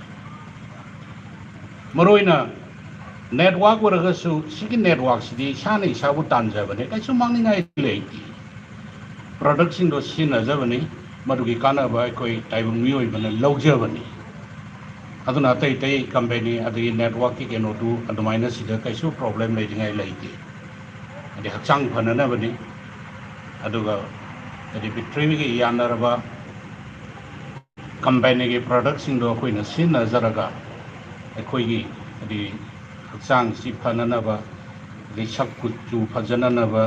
maroina network waragasu sigi network sidi sane isabu tanjabane kaisu mangningai leiti product sing do sina jabane madugi kana ba koi taibung mioi bana laujabane aduna tai tai company adi network ki keno du adumaina sida kaisu problem leidingai leiti adi hakchang phanana bani aduga adi bitri gi yanaraba company gi product sing do koi na sina zaraga koi gi adi hakchang si phananaba adi sakku chu phajananaba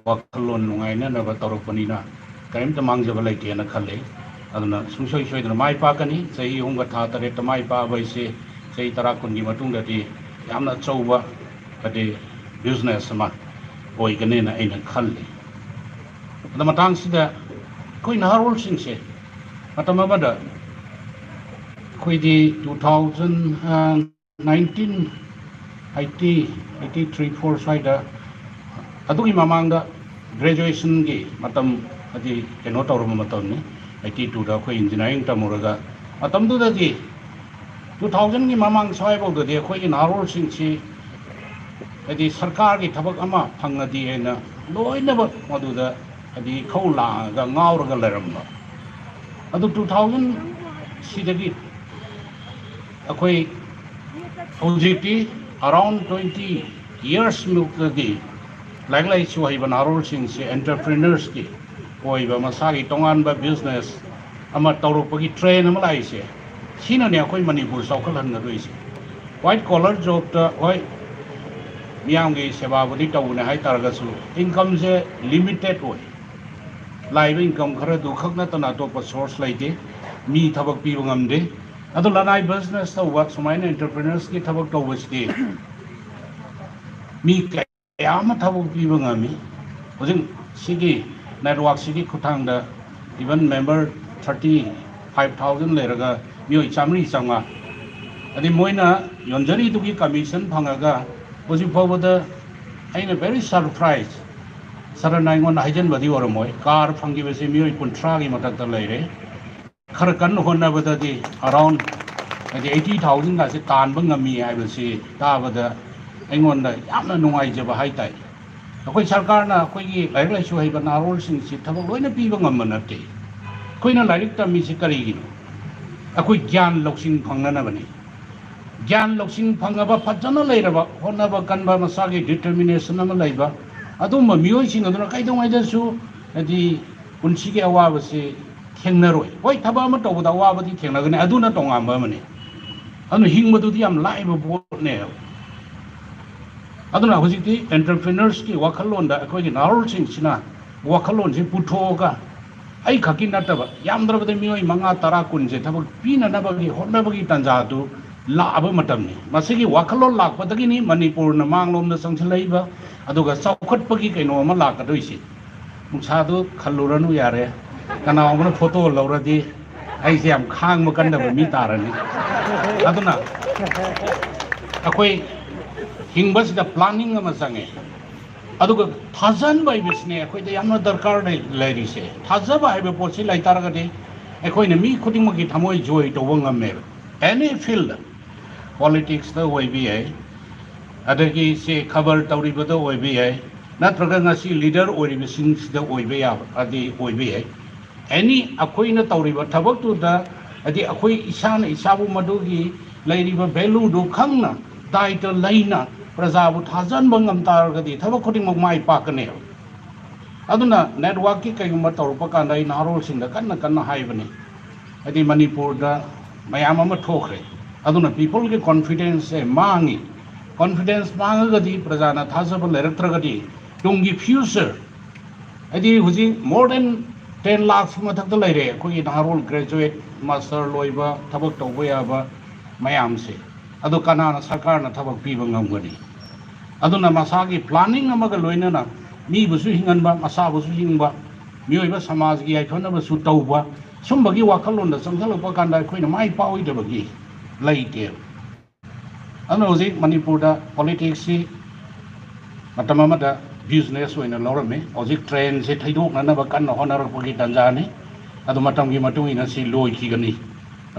wakalon nungaina na ba torokpanina kaimta mangjaba laite na khalle aduna sungsoi soidana mai pakani sei hunga tha tare tamai pa baise sei tara kungi matungda di yamna chauba adi business ma oigane na aina khalle adama matang sida koi naharol singse matama bada koi di 2019 83 4 saida adugi mamangda graduation gi matam adi keno tawrum matam ni 82 da koi engineering tamuraga matam du da gi 2000 gi mamang sai bo de koi in harol sing si adi sarkar gi thabak ama phangadi ena loina ba madu da adi khola ga ngaur ga leramma adu 2000 sidagi akoi OJT around 20 years milkagi laglai chuai banarol sing se entrepreneurs ki koi ba masagi tongan ba business ama tawrupagi train ama lai se sina ne akoi Manipur saukhalan na roi se white collar job ta hoi miyam gi seba budi tawne hai targa su income se limited hoi live income khara du khakna tana to pa source laite mi thabak pi ngamde adu lanai business ta wa sumaina entrepreneurs ki thabak to wasti mi yama thabuk piba ngami hojing sigi network sigi khutangda even member 35,000 leraga mioi chamri changa adi moina yonjari dugi commission phangaga hojing phobada aina very surprised saranai ngon haijan badi oromoi car phangi bese mioi 30 gi matak ta leire khar kan honna badadi around 80,000 ga se tan ba ngami ai bese ta bada aingonda yamna nungai jaba haitai akoi sarkar na akoi gi laik lai su hai ba narol sing si thabak loina piba ngam manate koina lairik ta mi si kari gi akoi gyan loksing phangna na bani gyan loksing phangaba phajana leiraba honna ba kan ba masagi determination ama laiba adum ma mioi sing aduna kai dong ai da su ꯍꯥꯏꯗꯤ ꯄꯨꯟꯁꯤꯒꯤ ꯑꯋꯥꯕꯁꯤ ꯊꯦꯡꯅꯔꯣꯏ ꯍꯣꯏ ꯊꯕꯛ ꯑꯃ ꯇꯧꯕꯗ ꯑꯋꯥꯕꯗꯤ ꯊꯦꯡꯅꯒꯅꯤ ꯑꯗꯨꯅ ꯇꯣꯉꯥꯟꯕ ꯑꯃꯅꯤ ꯑꯗꯨꯅ ꯍꯤꯡꯕꯗꯨꯗꯤ ꯌꯥꯝ ꯂꯥꯏꯕ ꯄꯣꯠꯅꯦꯕ ꯑꯗꯨꯅ ꯍꯧꯖꯤꯛꯇꯤ ꯑꯦꯟꯇꯔꯄ꯭ꯔꯤꯅꯔꯁꯀꯤ ꯋꯥꯈꯜꯂꯣꯟꯗ ꯑꯩꯈꯣꯏꯒꯤ ꯅꯍꯥꯔꯣꯜꯁꯤꯡꯁꯤꯅ ꯋꯥꯈꯜꯂꯣꯟꯁꯤ ꯄꯨꯊꯣꯛꯑꯒ ꯑꯩ ꯈꯛꯀꯤ ꯅꯠꯇꯕ ꯌꯥꯝꯗ꯭ꯔꯕꯗ ꯃꯤꯑꯣꯏ 5-10 ꯊꯕꯛ ꯄꯤꯅꯅꯕꯒꯤ ꯍꯣꯠꯅꯕꯒꯤ ꯇꯥꯟꯖꯥꯗꯨ ꯂꯥꯛꯑꯕ ꯃꯇꯝꯅꯤ ꯃꯁꯤꯒꯤ ꯋꯥꯈꯜꯂꯣꯟ ꯂꯥꯛꯄꯗꯒꯤꯅꯤ ꯃꯅꯤꯄꯨꯔꯅ ꯃꯥꯡꯂꯣꯝꯗ ꯆꯪꯁꯤꯜꯂꯛꯏꯕ ꯑꯗꯨꯒ ꯆꯥꯎꯈꯠꯄꯒꯤ ꯀꯩꯅꯣ ꯑꯃ ꯂꯥꯛꯀꯗꯣꯏꯁꯤ ꯅꯨꯡꯁꯥꯗꯨ ꯈꯜꯂꯨꯔꯅꯨ ꯌꯥꯔꯦ ꯀꯅꯥꯒꯨꯝꯕꯅ ꯐꯣꯇꯣ ꯂꯧꯔꯗꯤ ꯑꯩꯁꯦ ꯌꯥꯝ ꯈꯥꯡꯕ ꯀꯟꯗꯕ ꯃꯤ ꯇꯥꯔꯅꯤ ꯑꯗꯨꯅ ꯑꯩꯈꯣꯏ ꯍꯤꯡꯕꯁꯤꯗ ꯄ꯭ꯂꯥꯅꯤꯡ ꯑꯃ ꯆꯪꯉꯦ ꯑꯗꯨꯒ ꯊꯥꯖꯟꯕ ꯍꯥꯏꯕꯁꯤꯅꯦ ꯑꯩꯈꯣꯏꯗ ꯌꯥꯝꯅ ꯗꯔꯀꯥꯔ ꯂꯩꯔꯤꯁꯦ ꯊꯥꯖꯕ ꯍꯥꯏꯕ ꯄꯣꯠꯁꯤ ꯂꯩꯇꯥꯔꯒꯗꯤ ꯑꯩꯈꯣꯏꯅ ꯃꯤ ꯈꯨꯗꯤꯡꯃꯛꯀꯤ ꯊꯃꯣꯏ ꯖꯣꯏ ꯇꯧꯕ ꯉꯝꯃꯦꯕ ꯑꯦꯅꯤ ꯐꯤꯜꯗ ꯄꯣꯂꯤꯇꯤꯛꯁꯇ ꯑꯣꯏꯕ ꯌꯥꯏ ꯑꯗꯒꯤ ꯁꯤ ꯈꯕꯔ ꯇꯧꯔꯤꯕꯗ ꯑꯣꯏꯕ ꯌꯥꯏ ꯅꯠꯇ꯭ꯔꯒ ꯉꯁꯤ ꯂꯤꯗꯔ ꯑꯣꯏꯔꯤꯕꯁꯤꯡꯁꯤꯗ ꯑꯣꯏꯕ ꯌꯥꯕ ꯑꯣꯏꯕ ꯌꯥꯏ ꯑꯦꯅꯤ ꯑꯩꯈꯣꯏꯅ ꯇꯧꯔꯤꯕ ꯊꯕꯛꯇꯨꯗ ꯍꯥꯏꯗꯤ ꯑꯩꯈꯣꯏ ꯏꯁꯥꯅ ꯏꯁꯥꯕꯨ ꯃꯗꯨꯒꯤ ꯂꯩꯔꯤꯕ ꯚꯦꯂꯨꯗꯨ ꯈꯪꯅ ꯗꯥꯏꯇ ꯂꯩꯅ ꯄ꯭ꯔꯖꯥꯕꯨ ꯊꯥꯖꯟꯕ ꯉꯝ ꯇꯥꯔꯒꯗꯤ ꯊꯕꯛ ꯈꯨꯗꯤꯡꯃꯛ ꯃꯥꯏ ꯄꯥꯛꯀꯅꯦꯕ ꯑꯗꯨꯅ ꯅꯦꯠꯋꯥꯔꯛꯀꯤ ꯀꯩꯒꯨꯝꯕ ꯇꯧꯔꯛꯄ ꯀꯥꯟꯗ ꯑꯩ ꯅꯍꯥꯔꯣꯜꯁꯤꯡꯗ ꯀꯟꯅ ꯍꯥꯏꯕꯅꯤ ꯍꯥꯏꯗꯤ ꯃꯅꯤꯄꯨꯔꯗ ꯃꯌꯥꯝ ꯑꯃ ꯊꯣꯛꯈ꯭ꯔꯦ ꯑꯗꯨꯅ ꯄꯤꯄꯜꯒꯤ ꯀꯣꯟꯐꯤꯗꯦꯟꯁꯁꯦ ꯃꯥꯡꯉꯤ ꯀꯣꯟꯐꯤꯗꯦꯟꯁ ꯃꯥꯡꯉꯒꯗꯤ ꯄ꯭ꯔꯖꯥꯅ ꯊꯥꯖꯕ ꯂꯩꯔꯛꯇ꯭ꯔꯒꯗꯤ ꯇꯨꯡꯒꯤ ꯐ꯭ꯌꯨꯆꯔ ꯍꯥꯏꯗꯤ ꯍꯧꯖꯤꯛ ꯃꯣꯔ ꯗꯦꯟ 10 lakhs ꯃꯊꯛꯇ ꯂꯩꯔꯦ ꯑꯩꯈꯣꯏꯒꯤ ꯅꯍꯥꯔꯣꯜ ꯒ꯭ꯔꯦꯖꯨꯋꯦꯠ ꯃꯥꯁꯇꯔ ꯂꯣꯏꯕ ꯊꯕꯛ ꯇꯧꯕ ꯌꯥꯕ ꯃꯌꯥꯝꯁꯦ ꯑꯗꯨ ꯀꯅꯥꯅ ꯁꯔꯀꯥꯔꯅ ꯊꯕꯛ ꯄꯤꯕ ꯉꯝꯒꯅꯤ ꯑꯗꯨꯅ ꯃꯁꯥꯒꯤ ꯄ꯭ꯂꯥꯅꯤꯡ ꯑꯃꯒ ꯂꯣꯏꯅꯅ ꯃꯤꯕꯨꯁꯨ ꯍꯤꯡꯍꯟꯕ ꯃꯁꯥꯕꯨꯁꯨ ꯍꯤꯡꯕ ꯃꯤꯑꯣꯏꯕ ꯁꯃꯥꯖꯒꯤ ꯌꯥꯏꯐꯅꯕꯁꯨ ꯇꯧꯕ ꯁꯨꯝꯕꯒꯤ ꯋꯥꯈꯜꯂꯣꯟꯗ ꯆꯪꯁꯤꯜꯂꯛꯄ ꯀꯥꯟꯗ ꯑꯩꯈꯣꯏꯅ ꯃꯥꯏ ꯄꯥꯛꯑꯣꯏꯗꯕꯒꯤ ꯂꯩꯇꯦꯕ ꯑꯗꯨꯅ ꯍꯧꯖꯤꯛ ꯃꯅꯤꯄꯨꯔꯗ ꯄꯣꯂꯤꯇꯤꯛꯁꯁꯤ ꯃꯇꯝ ꯑꯃꯗ ꯕꯤꯖꯤꯅꯦꯁ ꯑꯣꯏꯅ ꯂꯧꯔꯝꯃꯤ ꯍꯧꯖꯤꯛ ꯇ꯭ꯔꯦꯟꯁꯦ ꯊꯩꯗꯣꯛꯅꯅꯕ ꯀꯟꯅ ꯍꯣꯠꯅꯔꯛꯄꯒꯤ ꯇꯥꯟꯖꯥꯅꯤ ꯑꯗꯨ ꯃꯇꯝꯒꯤ ꯃꯇꯨꯡ ꯏꯟꯅ ꯁꯤ ꯂꯣꯏꯈꯤꯒꯅꯤ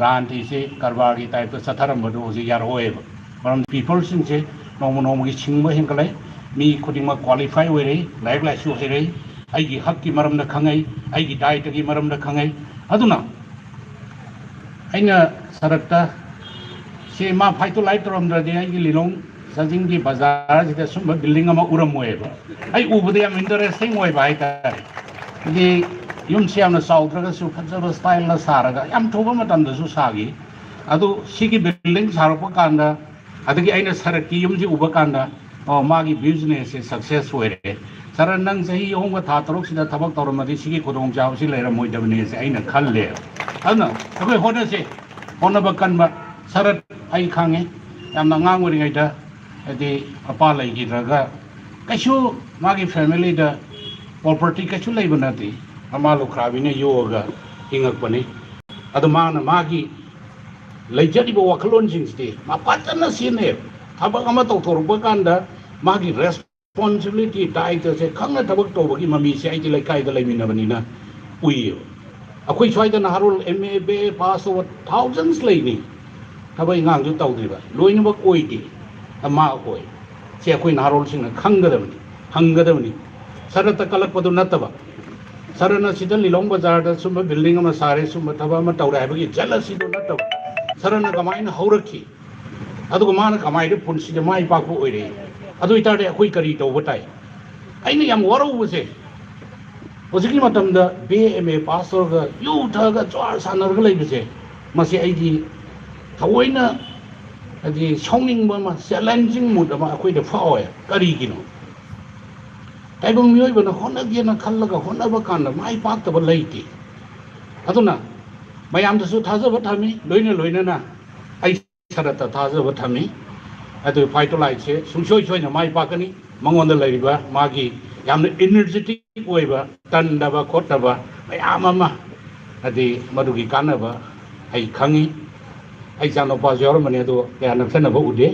ꯔꯥꯖꯅꯤꯇꯤꯁꯤ ꯀꯔꯕꯥꯔꯒꯤ ꯇꯥꯏꯞꯇ ꯆꯠꯊꯔꯝꯕꯗꯨ ꯍꯧꯖꯤꯛ ꯌꯥꯔꯛꯑꯣꯏꯕ ꯃꯔꯝꯗꯤ ꯄꯤꯄꯜꯁꯤꯡꯁꯦ ꯅꯣꯡꯃꯒꯤ ꯁꯤꯡꯕ ꯍꯦꯟꯒꯠꯂꯛꯏ ꯃꯤ ꯈꯨꯗꯤꯡꯃꯛ ꯀ꯭ꯋꯥꯂꯤꯐꯥꯏ ꯑꯣꯏꯔꯛꯏ ꯂꯥꯏꯔꯤꯛ ꯂꯥꯏꯁꯨ ꯍꯩꯔꯛꯏ ꯑꯩꯒꯤ ꯍꯛꯀꯤ ꯃꯔꯝꯗ ꯈꯪꯉꯛꯏ ꯑꯩꯒꯤ ꯗꯥꯏꯇꯒꯤ ꯃꯔꯝꯗ ꯈꯪꯉꯛꯏ ꯑꯗꯨꯅ ꯑꯩꯅ ꯁꯔꯛꯇ ꯁꯤ ꯃꯥ ꯐꯥꯏꯇꯣꯂꯥꯏꯠ ꯇꯧꯔꯝꯗ꯭ꯔꯗꯤ ꯑꯩꯒꯤ ꯂꯤꯂꯣꯡ ꯁꯖꯤꯡꯒꯤ ꯕꯖꯥꯔꯁꯤꯗ ꯁꯨꯝꯕ ꯕꯤꯜꯗꯤꯡ ꯑꯃ ꯎꯔꯝꯃꯣꯏꯕ ꯑꯩ ꯎꯕꯗ ꯌꯥꯝ ꯏꯟꯇꯔꯦꯁꯇꯤꯡ ꯑꯣꯏꯕ ꯍꯥꯏꯇꯥꯔꯦ ꯍꯥꯏꯗꯤ ꯌꯨꯝꯁꯤ ꯌꯥꯝꯅ ꯆꯥꯎꯗ꯭ꯔꯒꯁꯨ ꯐꯖꯕ ꯁ꯭ꯇꯥꯏꯜꯗ ꯁꯥꯔꯒ ꯌꯥꯝ ꯊꯨꯕ ꯃꯇꯝꯗꯁꯨ ꯁꯥꯈꯤ ꯑꯗꯨ ꯁꯤꯒꯤ ꯕꯤꯜꯗꯤꯡ ꯁꯥꯔꯛꯄ ꯀꯥꯟꯗ ꯑꯗꯒꯤ ꯑꯩꯅ ꯁꯔꯛꯀꯤ ꯌꯨꯝꯁꯤ ꯎꯕ ꯀꯥꯟꯗ ꯃꯥꯒꯤ ꯕꯤꯖꯤꯅꯦꯁꯁꯦ ꯁꯛꯁꯦꯁ ꯑꯣꯏꯔꯦ ꯁꯔ ꯅꯪ ꯆꯍꯤ 3-4 ꯊꯕꯛ ꯇꯧꯔꯝꯃꯗꯤ ꯁꯤꯒꯤ ꯈꯨꯗꯣꯡꯆꯥꯕꯁꯤ ꯂꯩꯔꯝꯃꯣꯏꯗꯕꯅꯦꯁꯦ ꯑꯩꯅ ꯈꯜꯂꯦ ꯑꯗꯨꯅ ꯑꯩꯈꯣꯏ ꯍꯣꯠꯅꯁꯤ ꯍꯣꯠꯅꯕ ꯀꯟꯕ ꯁꯔꯠ ꯑꯩ ꯈꯪꯉꯦ ꯌꯥꯝꯅ ꯑꯉꯥꯡ ꯑꯣꯏꯔꯤꯉꯩꯗ ꯍꯥꯏꯗꯤ ꯃꯄꯥ ꯂꯩꯈꯤꯗ꯭ꯔꯒ ꯀꯩꯁꯨ ꯃꯥꯒꯤ ꯐꯦꯃꯤꯂꯤꯗ ꯄ꯭ꯔꯣꯄꯔꯇꯤ ꯀꯩꯁꯨ ꯂꯩꯕ ꯅꯠꯇꯦ ꯃꯃꯥ ꯂꯨꯈ꯭ꯔꯥꯕꯤꯅ ꯌꯣꯛꯑꯒ ꯍꯤꯡꯉꯛꯄꯅꯤ ꯑꯗꯨ ꯃꯥꯅ ꯃꯥꯒꯤ ꯂꯩꯖꯔꯤꯕ ꯋꯥꯈꯜꯂꯣꯟꯁꯤꯡꯁꯤꯗꯤ ꯃꯥ ꯐꯖꯅ ꯁꯤꯖꯤꯟꯅꯩ ꯊꯕꯛ ꯑꯃ ꯇꯧꯊꯣꯔꯛꯄ ꯀꯥꯟꯗ ꯃꯥꯒꯤ ꯔꯦꯁꯄꯣꯟꯁꯤꯕꯤꯂꯤꯇꯤ ꯗꯥꯏꯇꯁꯦ ꯈꯪꯅ ꯊꯕꯛ ꯇꯧꯕꯒꯤ ꯃꯃꯤꯁꯦ ꯑꯩꯗꯤ ꯂꯩꯀꯥꯏꯗ ꯂꯩꯃꯤꯟꯅꯕꯅꯤꯅ ꯎꯏꯌꯦꯕ ꯑꯩꯈꯣꯏ ꯁ꯭ꯋꯥꯏꯗ ꯅꯍꯥꯔꯣꯜ MA BA ꯄꯥꯁ ꯇꯧꯕ ꯊꯥꯎꯖꯟꯁ ꯂꯩꯅꯤ ꯊꯕꯛ ꯏꯪꯈꯥꯡꯁꯨ ꯇꯧꯗ꯭ꯔꯤꯕ ꯂꯣꯏꯅꯃꯛ ꯑꯣꯏꯗꯦ ꯃꯥ ꯑꯣꯏ ꯁꯤ ꯑꯩꯈꯣꯏ ꯅꯍꯥꯔꯣꯜꯁꯤꯡꯅ ꯈꯪꯒꯗꯕꯅꯤ ꯍꯪꯒꯗꯕꯅꯤ ꯁꯔꯠꯇ ꯀꯜꯂꯛꯄꯗꯨ ꯅꯠꯇꯕ ꯁꯔꯠꯅ ꯁꯤꯗ ꯂꯤꯂꯣꯡ ꯕꯖꯥꯔꯗ ꯁꯨꯝꯕ ꯕꯤꯜꯗꯤꯡ ꯑꯃ ꯁꯥꯔꯦ ꯁꯨꯝꯕ ꯊꯕꯛ ꯑꯃ ꯇꯧꯔꯦ ꯍꯥꯏꯕꯒꯤ ꯖꯂꯁꯤꯗꯨ ꯅꯠꯇꯕ ꯁꯔꯠꯅ ꯀꯃꯥꯏꯅ ꯍꯧꯔꯛꯈꯤ ꯑꯗꯨꯒ ꯃꯥꯅ ꯀꯃꯥꯏꯅ ꯄꯨꯟꯁꯤꯗ ꯃꯥꯏ ꯄꯥꯛꯄ ꯑꯣꯏꯔꯛꯏ ꯑꯗꯨ ꯑꯣꯏꯇꯥꯔꯗꯤ ꯑꯩꯈꯣꯏ ꯀꯔꯤ ꯇꯧꯕ ꯇꯥꯏ ꯑꯩꯅ ꯌꯥꯝ ꯋꯥꯔꯧꯕꯁꯦ ꯍꯧꯖꯤꯛꯀꯤ ꯃꯇꯝꯗ BA MA ꯄꯥꯁ ꯇꯧꯔꯒ ꯌꯨ ꯊꯛꯑꯒ ꯖ꯭ꯋꯥꯔ ꯁꯥꯟꯅꯔꯒ ꯂꯩꯕꯁꯦ ꯃꯁꯤ ꯑꯩꯒꯤ ꯊꯑꯣꯏꯅ ꯍꯥꯏꯗꯤ ꯁꯥꯎꯅꯤꯡꯕ ꯑꯃ ꯆꯦꯂꯦꯟꯖꯤꯡ ꯃꯨꯠ ꯑꯃ ꯑꯩꯈꯣꯏꯗ ꯐꯥꯎꯋꯦ ꯀꯔꯤꯒꯤꯅꯣ ꯇꯥꯏꯕꯪ ꯃꯤꯑꯣꯏꯕꯅ ꯍꯣꯠꯅꯒꯦꯅ ꯈꯜꯂꯒ ꯍꯣꯠꯅꯕ ꯀꯥꯟꯗ ꯃꯥꯏ ꯄꯥꯛꯇꯕ ꯂꯩꯇꯦ ꯑꯗꯨꯅ ꯃꯌꯥꯝꯗꯁꯨ ꯊꯥꯖꯕ ꯊꯝꯃꯤ ꯂꯣꯏꯅꯅ ꯑꯩ ꯁꯔꯠꯇ ꯊꯥꯖꯕ ꯊꯝꯃꯤ ꯑꯗꯨ ꯐꯥꯏꯇꯣꯂꯥꯏꯠꯁꯦ ꯁꯨꯡꯁꯣꯏ ꯁꯣꯏꯅ ꯃꯥꯏ ꯄꯥꯛꯀꯅꯤ ꯃꯉꯣꯟꯗ ꯂꯩꯔꯤꯕ ꯃꯥꯒꯤ ꯌꯥꯝꯅ ꯏꯅꯔꯖꯦꯇꯤꯛ ꯑꯣꯏꯕ ꯇꯟꯗꯕ ꯈꯣꯠꯇꯕ ꯃꯌꯥꯝ ꯑꯃ ꯍꯥꯏꯗꯤ ꯃꯗꯨꯒꯤ ꯀꯥꯟꯅꯕ ꯑꯩ ꯈꯪꯉꯤ ꯑꯩ ꯏꯆꯥꯅꯨꯄꯥꯁꯨ ꯌꯥꯎꯔꯝꯕꯅꯤ ꯑꯗꯣ ꯀꯌꯥ ꯅꯛꯁꯟꯅꯕ ꯎꯗꯦ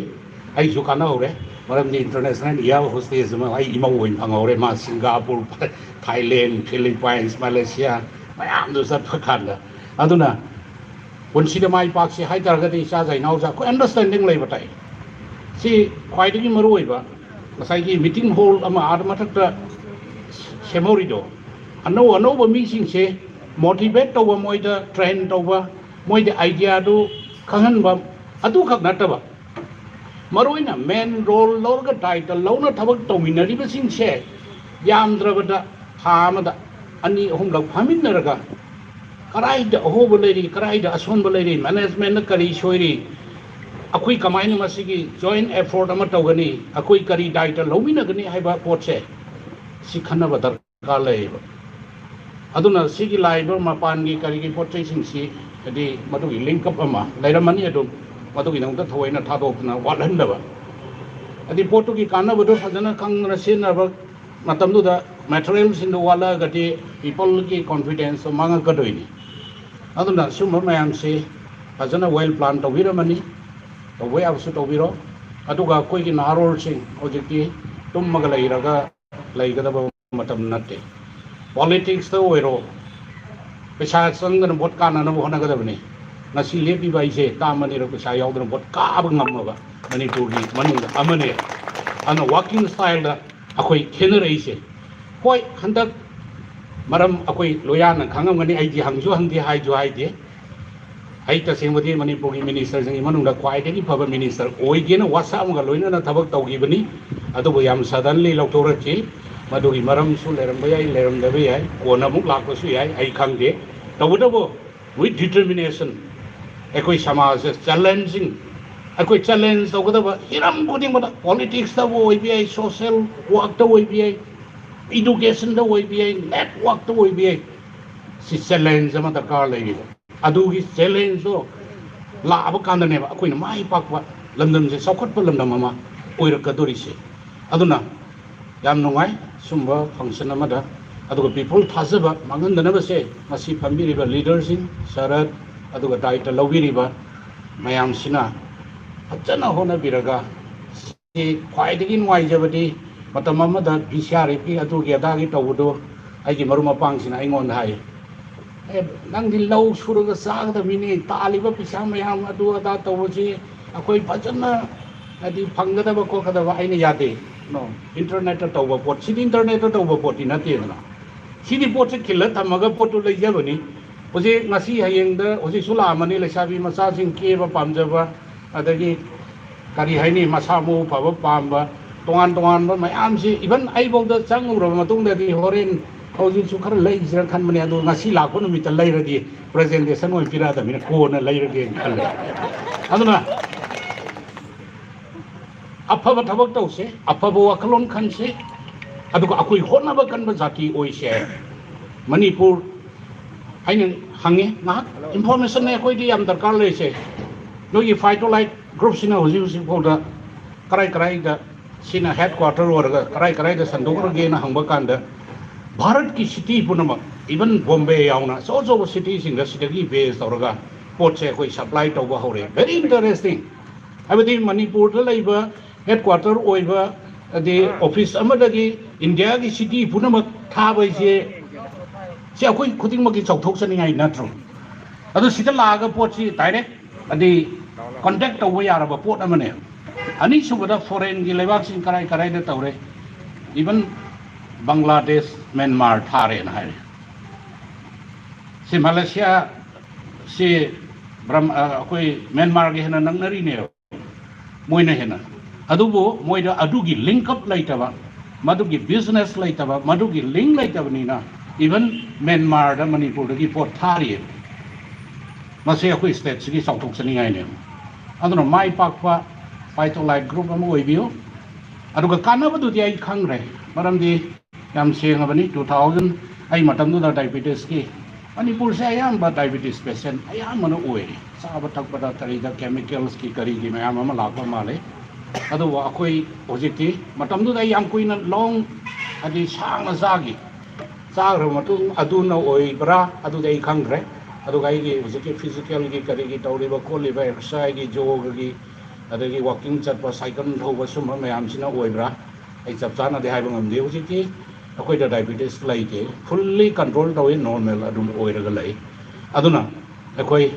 ꯑꯩꯁꯨ ꯀꯥꯟꯅꯍꯧꯔꯦ ꯃꯔꯝꯗꯤ ꯏꯟꯇꯔꯅꯦꯁꯅꯦꯜ ꯏꯌꯥꯔ ꯍꯣꯁꯇꯦꯖ ꯑꯃ ꯑꯩ ꯏꯃꯧ ꯑꯣꯏꯅ ꯐꯪꯍꯧꯔꯦ ꯃꯥ ꯁꯤꯡꯒꯥꯄꯨꯔ ꯊꯥꯏꯂꯦꯟ ꯐꯤꯂꯤꯄꯥꯏꯟꯁ ꯃꯥꯂꯦꯁꯤꯌꯥ ꯃꯌꯥꯝꯗꯨ ꯆꯠꯄ ꯀꯥꯟꯗ ꯑꯗꯨꯅ ꯄꯨꯟꯁꯤꯗ ꯃꯥꯏ ꯄꯥꯛꯁꯤ ꯍꯥꯏꯇꯥꯔꯒꯗꯤ ꯏꯆꯥꯖ ꯏꯅꯥꯎꯖ ꯑꯩꯈꯣꯏ ꯑꯟꯗꯔꯁꯇꯦꯟꯗꯤꯡ ꯂꯩꯕ ꯇꯥꯏ ꯁꯤ ꯈ꯭ꯋꯥꯏꯗꯒꯤ ꯃꯔꯨ ꯑꯣꯏꯕ ꯉꯁꯥꯏꯒꯤ ꯃꯤꯇꯤꯡ ꯍꯣꯜ ꯑꯃ ꯑꯥꯗ ꯃꯊꯛꯇ ꯁꯦꯝꯍꯧꯔꯤꯗꯣ ꯑꯅꯧꯕ ꯃꯤꯁꯤꯡꯁꯦ ꯃꯣꯇꯤꯚꯦꯠ ꯇꯧꯕ ꯃꯣꯏꯗ ꯇ꯭ꯔꯦꯟ ꯇꯧꯕ ꯃꯣꯏꯗ ꯑꯥꯏꯗꯤꯌꯥꯗꯨ ꯈꯪꯍꯟꯕ ꯑꯗꯨꯈꯛ ꯅꯠꯇꯕ ꯃꯔꯨꯑꯣꯏꯅ ꯃꯦꯟ ꯔꯣꯜ ꯂꯧꯔꯒ ꯗꯥꯏꯇ ꯂꯧꯅ ꯊꯕꯛ ꯇꯧꯃꯤꯟꯅꯔꯤꯕꯁꯤꯡꯁꯦ ꯌꯥꯝꯗ꯭ꯔꯕꯗ ꯊꯥ ꯑꯃꯗ ani ahum lak phaminaraga karaida ahoba leiri karaida asonba leiri management na kari soiri akui kamaina masigi joint effort ama tawgani akui kari daita lomina gani haiba potse si khanaba darkar leiba aduna sigi laiba mapangi kari gi potse singsi adi madugi link up ama lairamani adu madugi nangta thoina thadopna walhandaba adi potugi kana bodo fajana kangna sinaba matamduda materials in the wala gati people ki confidence manga kadoini aduna summa mayam se fajana well plan tawiramani to way of to biro aduga koi ki narol sing ojiki tum magalai raga laigada matam natte politics to oiro pesa sangan bot kana na hona gada bani nasi lepi bai se tamani ro pesa yaudra bot ka abngam ba Manipur gi maning amane ana walking style da akoi khenere se hoi handak maram akoi loyana khangam gani ai ji hangju hangdi hai jo hai de ai ta sengwadi Manipur gi minister jang imanung da kwai de phaba minister oi ge na wasa am ga loina na thabak tawgi bani adu bo yam suddenly loktora chi madu gi maram su leram bai leram da bai kona muk lak su yai ai khang de tawda bo with determination akoi samaj challenging akoi challenge tawda ba hiram kuding ba politics da bo oi bai social work da oi bai education da oi bai network da oi bai si challenge ma da kar lai adugi challenge so la aba kanda ne ba akoi na mai pakwa lamdam se sokot pa lamdam ama oirakadori se aduna yam nongai sumba function amada aduga people thazaba mangandana ba se masi phambiri ba leaders in sarat aduga daita lawiri ba mayam sina achana hona biraga si khwai digi nwai jabadi matam amada bcrp adugi adagi tawudo aigi maruma pang sina aingon hai nang di lau suraga saga mini taliba pisa mayam adu ada tawuji akoi phajana adi phangada ba ko kada ba aina yade no internet ta tawba pot si internet ta tawba pot ina te na si di pot se khila thamaga pot lai jabani oje ngasi hayeng da oje sula mani lesabi masa sing ke ba pamjaba adagi kari haini masa mu phaba pamba tongan tongan ba mayam si even ai bol da changura matung da di horen hoji su khar lai jira khan mani adu ngasi la ko mi ta lai radi presentation oi pira da mi ko na lai radi khal aduna afaba thabak tause afaba wakalon khan se aduga akoi hona ba kan ba jati oi se Manipur ainin hange na information ne koi di am darkar le se no ye Phytolife group sina hoji boda karai karai da sina headquarter orga karai karai da sandok ge na hangba kan da Bharat ki city punama even Bombay yauna so cities in the city base orga pot se koi supply tawba hore very interesting abadi Manipur la laiba headquarter oiba the office amadagi India ki city punama thabai se se akoi khuding maki chauthok sani ngai natro adu sita laga pot si direct adi contact tawba yaraba pot amane ani subada foreign gi leibak sin karai karai da tawre even Bangladesh Myanmar thare na hai si Malaysia si koi Myanmar ge hena nang nari ne moi na hena adubo moi da adugi link up laitaba madugi business laitaba madugi link laitaba ni na even Myanmar da Manipur da gi pot thari mase koi state gi sauthok sani ngai ne aduna mai pakwa Phytolife group am oi bio aduga kana badu di ai khang re maram di yam seng abani 2000 ai matam du da diabetes ki Manipur se ayam ba diabetes patient ayam mana oi sa ba tak ba da tari da chemicals ki kari gi mayam ma la ba male adu wa akoi ojiti matam du da yam kuin na long adi sang na zagi zagra matu adu na oi bra adu dai khang re adu gai gi ojiti physical gi kari gi tawri ba ko li ba exercise gi jog gi adu gi walking chat ba cycle tho ba sum mayam sina oi bra ai chap chana de hai ba ngam de ojiti akoi da diabetes lai ke fully control tawi normal adum oiraga lai aduna akoi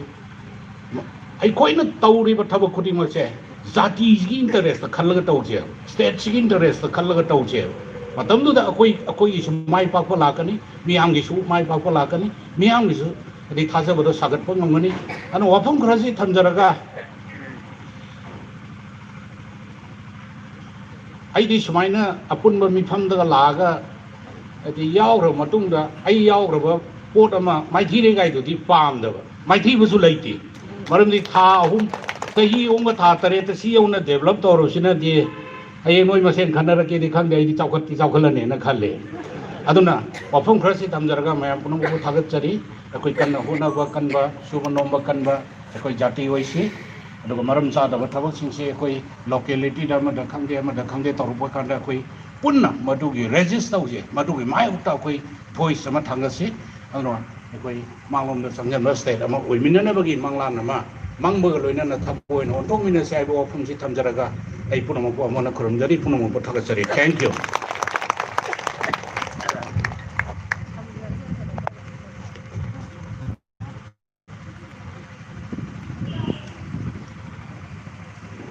na tawri ba thaba khudi ma che jati gi interest khallaga tawche state gi interest khallaga tawche matam du da akoi su mai pa ko la kani miam gi su mai pa ko la kani miam gi su adi thaja ba do sagat pa ngani anu wafam khraji thamjaraga ai di sumaina apun ba mi pham da laga ꯍꯥꯏꯗꯤ ꯌꯥꯎꯈ꯭ꯔꯕ ꯃꯇꯨꯡꯗ ꯑꯩ ꯌꯥꯎꯈ꯭ꯔꯕ ꯄꯣꯠ ꯑꯃ ꯃꯥꯏꯊꯤꯔꯦꯒꯥꯏꯗꯨꯗꯤ ꯄꯥꯝꯗꯕ ꯃꯥꯏꯊꯤꯕꯁꯨ ꯂꯩꯇꯦ ꯃꯔꯝꯗꯤ ꯊꯥ 3 ꯆꯍꯤ 3 ꯊꯥ 8 ꯁꯤ ꯌꯧꯅ ꯗꯦꯕꯂꯞ ꯇꯧꯔꯨꯁꯤꯅꯗꯤ ꯍꯌꯦꯡ ꯅꯣꯏ ꯃꯁꯦꯟ ꯈꯟꯅꯔꯛꯀꯦꯗꯤ ꯈꯪꯗꯦ ꯑꯩꯗꯤ ꯆꯥꯎꯈꯠꯂꯅꯦꯅ ꯈꯜꯂꯦ ꯑꯗꯨꯅ ꯋꯥꯐꯝ ꯈꯔꯁꯤ ꯊꯝꯖꯔꯒ ꯃꯌꯥꯝ ꯄꯨꯝꯅꯃꯛꯄꯨ ꯊꯥꯒꯠꯆꯔꯤ ꯑꯩꯈꯣꯏ ꯀꯟꯅ ꯍꯣꯠꯅꯕ ꯀꯟꯕ ꯁꯨꯕ ꯅꯣꯝꯕ ꯀꯟꯕ ꯑꯩꯈꯣꯏ ꯖꯥꯇꯤ ꯑꯣꯏꯁꯤ ꯑꯗꯨꯒ ꯃꯔꯝ ꯆꯥꯗꯕ ꯊꯕꯛꯁꯤꯡꯁꯤ ꯑꯩꯈꯣꯏ ꯂꯣꯀꯦꯂꯤꯇꯤꯗ ꯑꯃꯗ ꯈꯪꯗꯦ ꯇꯧꯔꯛꯄ ꯀꯥꯟꯗ ꯑꯩꯈꯣই ꯄꯨꯟꯅ ꯃꯗꯨꯒꯤ ꯔꯦꯖꯤꯁ ꯇꯧꯁꯦ ꯃꯗꯨꯒꯤ ꯃꯥꯌꯣꯛꯇ ꯑꯩꯈꯣই ꯚꯣꯏꯁ ꯑꯃ ꯊꯥꯡꯒꯠꯁꯤ ꯑꯗꯨꯅ ꯑꯩꯈꯣই ꯃꯥꯡꯂꯣꯝꯗ ꯆꯪꯁꯤꯟꯕ ꯁ꯭ꯇꯦꯠ ꯑꯃ ꯑꯣꯏꯃꯤꯟꯅꯅꯕꯒꯤ ꯃꯪꯂꯥꯟ ꯑꯃ ꯃꯪꯕꯒ ꯂꯣꯏꯅꯅ ꯊꯕꯛ ꯑꯣꯏꯅ ꯑꯣꯟꯊꯣꯛꯃꯤꯟꯅꯁꯤ ꯍꯥꯏꯕ ꯋꯥꯐꯝꯁꯤ ꯊꯝꯖꯔꯒ ꯑꯩ ꯄꯨꯝꯅꯃꯛꯄꯨ ꯑꯃꯨꯛ ꯈꯨꯔꯨꯝꯖꯔꯤ ꯄꯨꯝꯅꯃꯛꯄꯨ ꯊꯥꯒꯠꯆꯔꯤ ꯊꯦꯡꯛ ꯌꯨ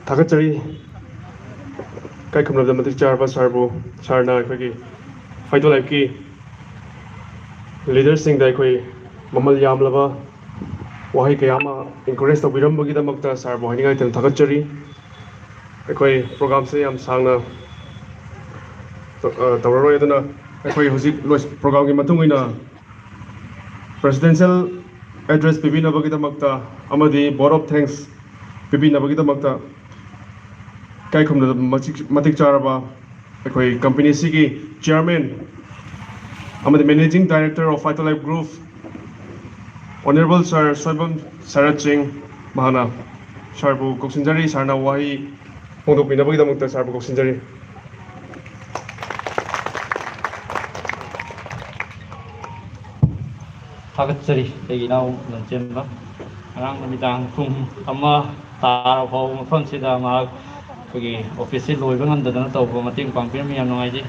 ꯊꯥꯒꯠꯆꯔꯤ ꯀꯥꯏꯈꯨꯝꯅꯕꯗ ꯃꯇꯤꯛ ꯆꯥꯔꯕ ꯁꯥꯔꯕꯨ ꯁꯥꯔꯅ ꯑꯩꯈꯣꯏꯒꯤ ꯐꯥꯏꯇꯣꯂꯥꯏꯐꯀꯤ ꯂꯤꯗꯔꯁꯤꯡꯗ ꯑꯩꯈꯣই ꯃꯃꯜ ꯌꯥꯝꯂꯕ ꯋꯥꯍꯩ ꯀꯌꯥ ꯑꯃ ꯏꯟꯀꯔꯦꯖ ꯇꯧꯕꯤꯔꯝꯕꯒꯤꯗꯃꯛꯇ ꯁꯥꯔꯕꯨ ꯍꯥꯏꯅꯤꯡꯉꯥꯏ ꯊꯥꯒꯠꯆꯔꯤ ꯑꯩꯈꯣই ꯄ꯭ꯔꯣꯒ꯭ꯔꯥꯝꯁꯦ ꯌꯥꯝ ꯁꯥꯡꯅ ꯇꯧꯔꯔꯣꯏ ꯑꯗꯨꯅ ꯑꯩꯈoi ꯍꯧꯖꯤꯛ ꯄ꯭ꯔꯣꯒ꯭ꯔꯥꯝꯒꯤ ꯃꯇꯨꯡ ꯏꯟꯅ ꯄ꯭ꯔꯦꯁꯤꯗꯦꯟꯁꯤꯌꯦꯜ ꯑꯦꯗ꯭ꯔꯦꯁ ꯄꯤꯕꯤꯅꯕꯒꯤꯗꯃꯛꯇ ꯑꯃꯗꯤ ꯚꯣꯠ ꯑꯣꯐ ꯊꯦꯡꯛꯁ ꯄꯤꯕꯤꯅꯕꯒꯤꯗꯃꯛꯇ ꯀꯥꯏꯈꯨꯝꯅꯕꯗ ꯃꯇꯤꯛ ꯆꯥꯔꯕ ꯑꯩꯈoi ꯀꯝꯄꯅꯤ ꯑꯁꯤꯒꯤ ꯆꯤꯌꯔꯃꯦꯟ ꯑꯃꯗꯤ managing director of Phytolife group honourable sir Soibam Sarat Singh ꯃꯍꯥꯛꯅ ꯁꯥꯔꯕꯨ ꯀꯧꯁꯤꯟꯖꯔꯤ ꯁꯥꯔꯅ ꯋꯥꯍꯩ ꯐꯣꯡꯗꯣꯛꯄꯤꯅꯕꯒꯤꯗꯃꯛꯇ ꯁꯥꯔꯕꯨ ꯀꯧꯁꯤꯟꯖꯔꯤ ꯊꯥꯒꯠꯆꯔꯤ ꯑꯩꯒꯤ ꯏꯅꯥꯎ ꯂꯟꯆꯦꯟꯕ ꯉꯔꯥꯡ ꯅꯨꯃꯤꯗꯥꯡ ꯄꯨꯡ 1 ꯇꯥꯔ ꯐꯥꯎꯕ ꯃꯐꯝꯁꯤꯗ ꯃꯍꯥꯛ ꯑꯩꯈꯣꯏꯒꯤ ꯑꯣꯐꯤꯁꯁꯤ ꯂꯣꯏꯕ ꯉꯝꯗꯗꯅ ꯇꯧꯕ ꯃꯇꯦꯡ ꯄꯥꯡꯕꯤꯔꯝꯃꯤ ꯌꯥꯝ ꯅꯨꯡꯉꯥꯏꯖꯩ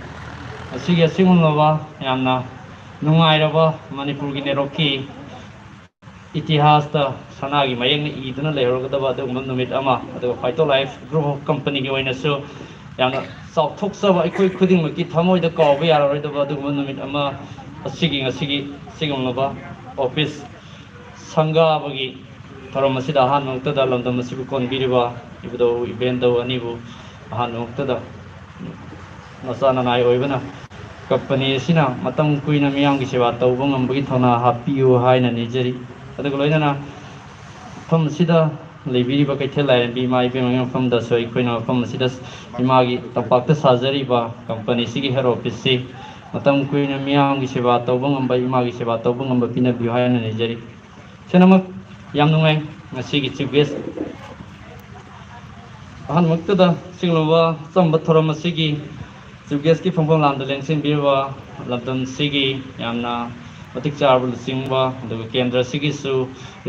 ꯑꯁꯤꯒꯤ ꯑꯁꯤꯒꯨꯝꯂꯕ ꯌꯥꯝꯅ ꯅꯨꯡꯉꯥꯏꯔꯕ ꯃꯅꯤꯄꯨꯔꯒꯤ ꯅꯦꯔꯣꯛꯀꯤ ꯏꯇꯤꯍꯥꯁꯇ ꯁꯅꯥꯒꯤ ꯃꯌꯦꯛꯅ ꯏꯗꯨꯅ ꯂꯩꯍꯧꯔꯒꯗꯕ ꯑꯗꯨꯒꯨꯝꯕ ꯅꯨꯃꯤꯠ ꯑꯃ ꯑꯗꯨꯒ ꯐꯥꯏꯇꯣꯂꯥꯏꯐ ꯒ꯭ꯔꯨꯞ ꯑꯣꯐ ꯀꯝꯄꯅꯤꯒꯤ ꯑꯣꯏꯅꯁꯨ ꯌꯥꯝꯅ ꯆꯥꯎꯊꯣꯛꯆꯕ ꯑꯩꯈꯣꯏ ꯈꯨꯗꯤꯡꯃꯛꯀꯤ ꯊꯃꯣꯏꯗ ꯀꯥꯎꯕ ꯌꯥꯔꯔꯣꯏꯗꯕ ꯑꯗꯨꯒꯨꯝꯕ ꯅꯨꯃꯤꯠ ꯑꯃ ꯉꯁꯤꯒꯤ ꯁꯤꯒꯨꯝꯂꯕ ꯑꯣꯐꯤꯁ ꯁꯪꯒꯥꯕꯒꯤ ꯊꯧꯔꯝ ꯑꯁꯤꯗ ꯑꯍꯥꯟꯕ ꯃꯛꯇꯗ ꯂꯝꯗꯝ ꯑꯁꯤꯕꯨ ꯀꯣꯟꯕꯤꯔꯤꯕ ꯏꯕꯨꯙꯧ ꯏꯕꯦꯟꯗꯧ ꯑꯅꯤꯕꯨ ꯑꯍꯥꯟꯕ ꯃꯛꯇꯗ ꯃꯆꯥ ꯅꯅꯥꯏ ꯑꯣꯏꯕꯅ ꯀꯝꯄꯅꯤ ꯑꯁꯤꯅ ꯃꯇꯝ ꯀꯨꯏꯅ ꯃꯤꯌꯥꯝꯒꯤ ꯁꯦꯕꯥ ꯇꯧꯕ ꯉꯝꯕꯒꯤ ꯊꯧꯅꯥ ꯍꯥꯞꯄꯤꯌꯨ ꯍꯥꯏꯅ ꯅꯤꯖꯔꯤ ꯑꯗꯨꯒ ꯂꯣꯏꯅꯅ ꯃꯐꯝ ꯑꯁꯤꯗ ꯂꯩꯕꯤꯔꯤꯕ ꯀꯩꯊꯦꯜ ꯂꯥꯏꯔꯦꯝꯕꯤ ꯏꯃꯥ ꯏꯕꯦꯝꯃꯒꯤ ꯃꯐꯝꯗꯁꯨ ꯑꯩꯈꯣꯏꯅ ꯃꯐꯝ ꯑꯁꯤꯗ ꯏꯃꯥꯒꯤ ꯇꯝꯄꯥꯛꯇ ꯁꯥꯖꯔꯤꯕ ꯀꯝꯄꯅꯤ ꯑꯁꯤꯒꯤ ꯍꯦꯗ ꯑꯣꯐꯤꯁꯁꯤ ꯃꯇꯝ ꯀꯨꯏꯅ ꯃꯤꯌꯥꯝꯒꯤ ꯁꯦꯕꯥ ꯇꯧꯕ ꯉꯝꯕ ꯏꯃꯥꯒꯤ ꯁꯦꯕꯥ ꯇꯧꯕ ꯉꯝꯕ ꯄꯤꯅꯕꯤꯌꯨ ꯍꯥꯏꯅ ꯅꯤꯖꯔꯤ ꯁꯤꯅꯃꯛ ꯌꯥꯝ ꯅꯨꯡꯉꯥꯏ ꯉꯁꯤꯒꯤ ꯆꯤꯐ ꯒꯦꯁ ꯑꯍꯥꯟꯕꯃꯛꯇꯗ ꯁꯤꯒꯨꯝꯂꯕ ꯑꯆꯝꯕ ꯊꯧꯔꯝ ꯑꯁꯤꯒꯤ ꯆꯤꯐ ꯒꯦꯁꯀꯤ ꯐꯝꯐꯝ ꯂꯥꯟꯗ ꯂꯦꯡꯁꯤꯟꯕꯤꯔꯤꯕ ꯂꯝꯗꯝꯁꯤꯒꯤ ꯌꯥꯝꯅ ꯃꯇꯤꯛ ꯆꯥꯔꯕ ꯂꯨꯆꯤꯡꯕ ꯑꯗꯨꯒ ꯀꯦꯟꯗ꯭ꯔ ꯑꯁꯤꯒꯤꯁꯨ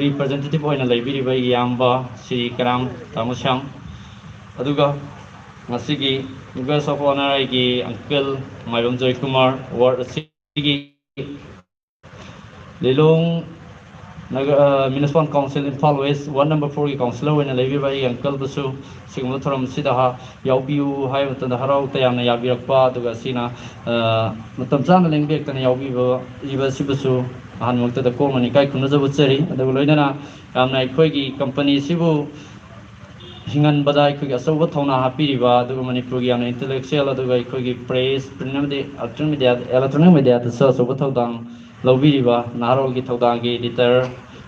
ꯔꯤꯄ꯭ꯔꯖꯦꯟꯇꯦꯇꯤꯚ ꯑꯣꯏꯅ ꯂꯩꯕꯤꯔꯤꯕ ꯏꯌꯥꯝꯕ ꯁ꯭ꯔꯤ ꯀꯔꯥꯝ ꯇꯥꯃꯣꯁ꯭ꯌꯥꯝ ꯑꯗꯨꯒ ꯉꯁꯤꯒꯤ ꯒꯦꯁ ꯑꯣꯐ ꯑꯣꯅꯔ ꯑꯩꯒꯤ ꯑꯪꯀꯜ ꯃꯥꯏꯕꯝ ꯖꯣꯏꯀꯨꯃꯥꯔ ꯋꯥꯔꯗ ꯑꯁꯤꯒꯤ Lilong municipal council Imphal west ward number 4ꯒꯤ ꯀꯥꯎꯟꯁꯤꯂꯔ ꯑꯣꯏꯅ ꯂꯩꯕꯤꯕ ꯑꯩꯒꯤ ꯑꯪꯀꯜꯕꯨꯁꯨ ꯁꯤꯒꯨꯝꯕ ꯊꯧꯔꯝ ꯑꯁꯤꯗ ꯌꯥꯎꯕꯤꯌꯨ ꯍꯥꯏꯕ ꯃꯇꯝꯗ ꯍꯔꯥꯎ ꯇꯌꯥꯝꯅ ꯌꯥꯕꯤꯔꯛꯄ ꯑꯗꯨꯒ ꯁꯤꯅ ꯃꯇꯝ ꯆꯥꯅ ꯂꯦꯡꯕꯤꯔꯛꯇꯅ ꯌꯥꯎꯕꯤꯕ ꯑꯁꯤꯕꯨꯁꯨ ꯑꯍꯥꯟꯕꯃꯛꯇꯗ ꯀꯣꯛꯅ ꯏꯀꯥꯏ ꯈꯨꯝꯅꯖꯕ ꯎꯠꯆꯔꯤ ꯑꯗꯨꯒ ꯂꯣꯏꯅꯅ ꯌꯥꯝꯅ ꯑꯩꯈꯣꯏꯒꯤ ꯀꯝꯄꯅꯤ ꯑꯁꯤꯕꯨ ꯍꯤꯡꯍꯟꯕꯗ ꯑꯩꯈꯣꯏꯒꯤ ꯑꯆꯧꯕ ꯊꯧꯅꯥ ꯍꯥꯞꯄꯤꯔꯤꯕ ꯑꯗꯨꯒ ꯃꯅꯤꯄꯨꯔꯒꯤ ꯌꯥꯝꯅ ꯏꯟꯇꯦꯂꯦꯛꯆꯨꯋꯦꯜ ꯑꯗꯨꯒ ꯑꯩꯈꯣꯏꯒꯤ ꯄ꯭ꯔꯦꯁ ꯄ꯭ꯔꯤꯟ ꯑꯃꯗꯤ ꯑꯦꯂꯦꯛꯇ꯭ꯔꯣꯅꯤꯛ ꯃꯦꯗꯤꯌꯥꯗꯁꯨ ꯑꯆꯧꯕ ꯊꯧꯗꯥꯡ ꯂꯧꯕꯤꯔꯤꯕ ꯅꯍꯥꯔꯣꯜꯒꯤ ꯊꯧꯗꯥꯡꯒꯤ ꯏꯗꯤꯇꯔ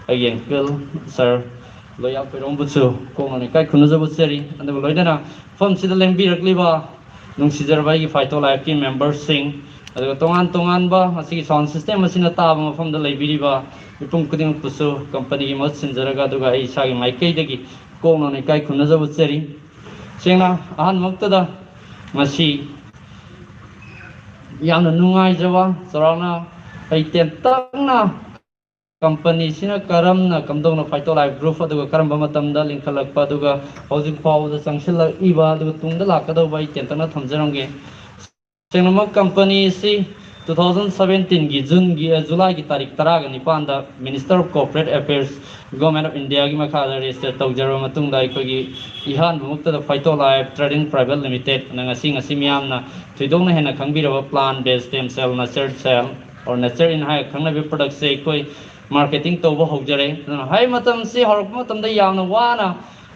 ꯑꯩꯒꯤ ꯑꯪꯀꯜ ꯁꯥꯔ ꯂꯣꯌꯥꯜ ꯄꯣꯏꯔꯣꯝꯕꯨꯁꯨ ꯀꯣꯛꯅ ꯏꯀꯥꯏ ꯈꯨꯝꯅꯖꯕ ꯎꯠꯆꯔꯤ ꯑꯗꯨꯒ ꯂꯣꯏꯅꯅ ꯃꯐꯝꯁꯤꯗ ꯂꯦꯡꯕꯤꯔꯛꯂꯤꯕ ꯅꯨꯡꯁꯤꯖꯔꯕ ꯑꯩꯒꯤ ꯐꯥꯏꯇꯣꯂꯥꯏꯐꯀꯤ ꯃꯦꯝꯕꯔꯁꯤꯡ ꯑꯗꯨꯒ ꯇꯣꯉꯥꯟ ꯇꯣꯉꯥꯟꯕ ꯃꯁꯤꯒꯤ ꯁꯥꯎꯟ ꯁꯤꯁꯇꯦꯝ ꯑꯁꯤꯅ ꯇꯥꯕ ꯃꯐꯝꯗ ꯂꯩꯕꯤꯔꯤꯕ ꯃꯤꯄꯨꯝ ꯈꯨꯗꯤꯡꯃꯛꯄꯨꯁꯨ ꯀꯝꯄꯅꯤꯒꯤ ꯃꯍꯨꯠ ꯁꯤꯟꯖꯔꯒ ꯑꯗꯨꯒ ꯑꯩ ꯏꯁꯥꯒꯤ ꯃꯥꯏꯀꯩꯗꯒꯤ ꯀꯣꯛꯅ ꯏꯀꯥꯏ ꯈꯨꯝꯅꯖꯕ ꯎꯠꯆꯔꯤ ꯁꯦꯡꯅ ꯑꯍꯥꯟꯕꯃꯛꯇꯗ ꯉꯁꯤ ꯌꯥꯝꯅ ꯅꯨꯡꯉꯥꯏꯖꯕ ꯆꯥꯎꯔꯥꯛꯅ ꯑꯩ ꯇꯦꯟꯇꯛꯅ ꯀꯝꯄꯅꯤꯁꯤꯅ ꯀꯝꯗꯧꯅ ꯐꯥꯏꯇꯣꯂꯥꯏꯐ ꯒ꯭ꯔꯨꯞ ꯑꯗꯨꯒ ꯀꯔꯝꯕ ꯃꯇꯝꯗ ꯂꯤꯡꯈꯠꯂꯛꯄ ꯑꯗꯨꯒ ꯍꯧꯖꯤꯛ ꯐꯥꯎꯕꯗ ꯆꯪꯁꯤꯜꯂꯛꯏꯕ ꯑꯗꯨꯒ ꯇꯨꯡꯗ ꯂꯥꯛꯀꯗꯧꯕ ꯑꯩ ꯇꯦꯟꯇꯛꯅ ꯊꯝꯖꯔꯝꯒꯦ ꯁꯦꯡꯅꯃꯛ ꯀꯝꯄꯅꯤ ꯑꯁꯤ 2017ꯒꯤ ꯖꯨꯂꯥꯏꯒꯤ ꯇꯥꯔꯤꯛ 19ꯗ minister of corporate affairs government of ꯏꯟꯗꯤꯌꯥꯒꯤ ꯃꯈꯥꯗ ꯔꯦꯖꯤꯁꯇꯔ ꯇꯧꯖꯔꯕ ꯃꯇꯨꯡꯗ ꯑꯩꯈꯣꯏꯒꯤ ꯏꯍꯥꯟꯕꯃꯛꯇꯗ ꯐꯥꯏꯇꯣꯂꯥꯏꯐ ꯇ꯭ꯔꯦꯗꯤꯡ ꯄ꯭ꯔꯥꯏꯚꯦꯠ ꯂꯤꯃꯤꯇꯦꯠ ꯉꯁꯤ ꯃꯤꯌꯥꯝꯅ ꯊꯣꯏꯗꯣꯛꯅ ꯍꯦꯟꯅ ꯈꯪꯕꯤꯔꯕ plant based stem cell nature cell or nature in higher ꯈꯪꯅꯕꯤ ꯄ꯭ꯔꯗꯛꯁꯦ ꯑꯩꯈꯣꯏ ꯃꯥꯔꯀꯦꯇꯤꯡ ꯇꯧꯕ ꯍꯧꯖꯔꯦ ꯑꯗꯨꯅ ꯍꯥꯏ ꯃꯇꯝꯁꯤ ꯍꯧꯔꯛꯄ ꯃꯇꯝꯗ ꯌꯥꯝꯅ ꯋꯥꯅ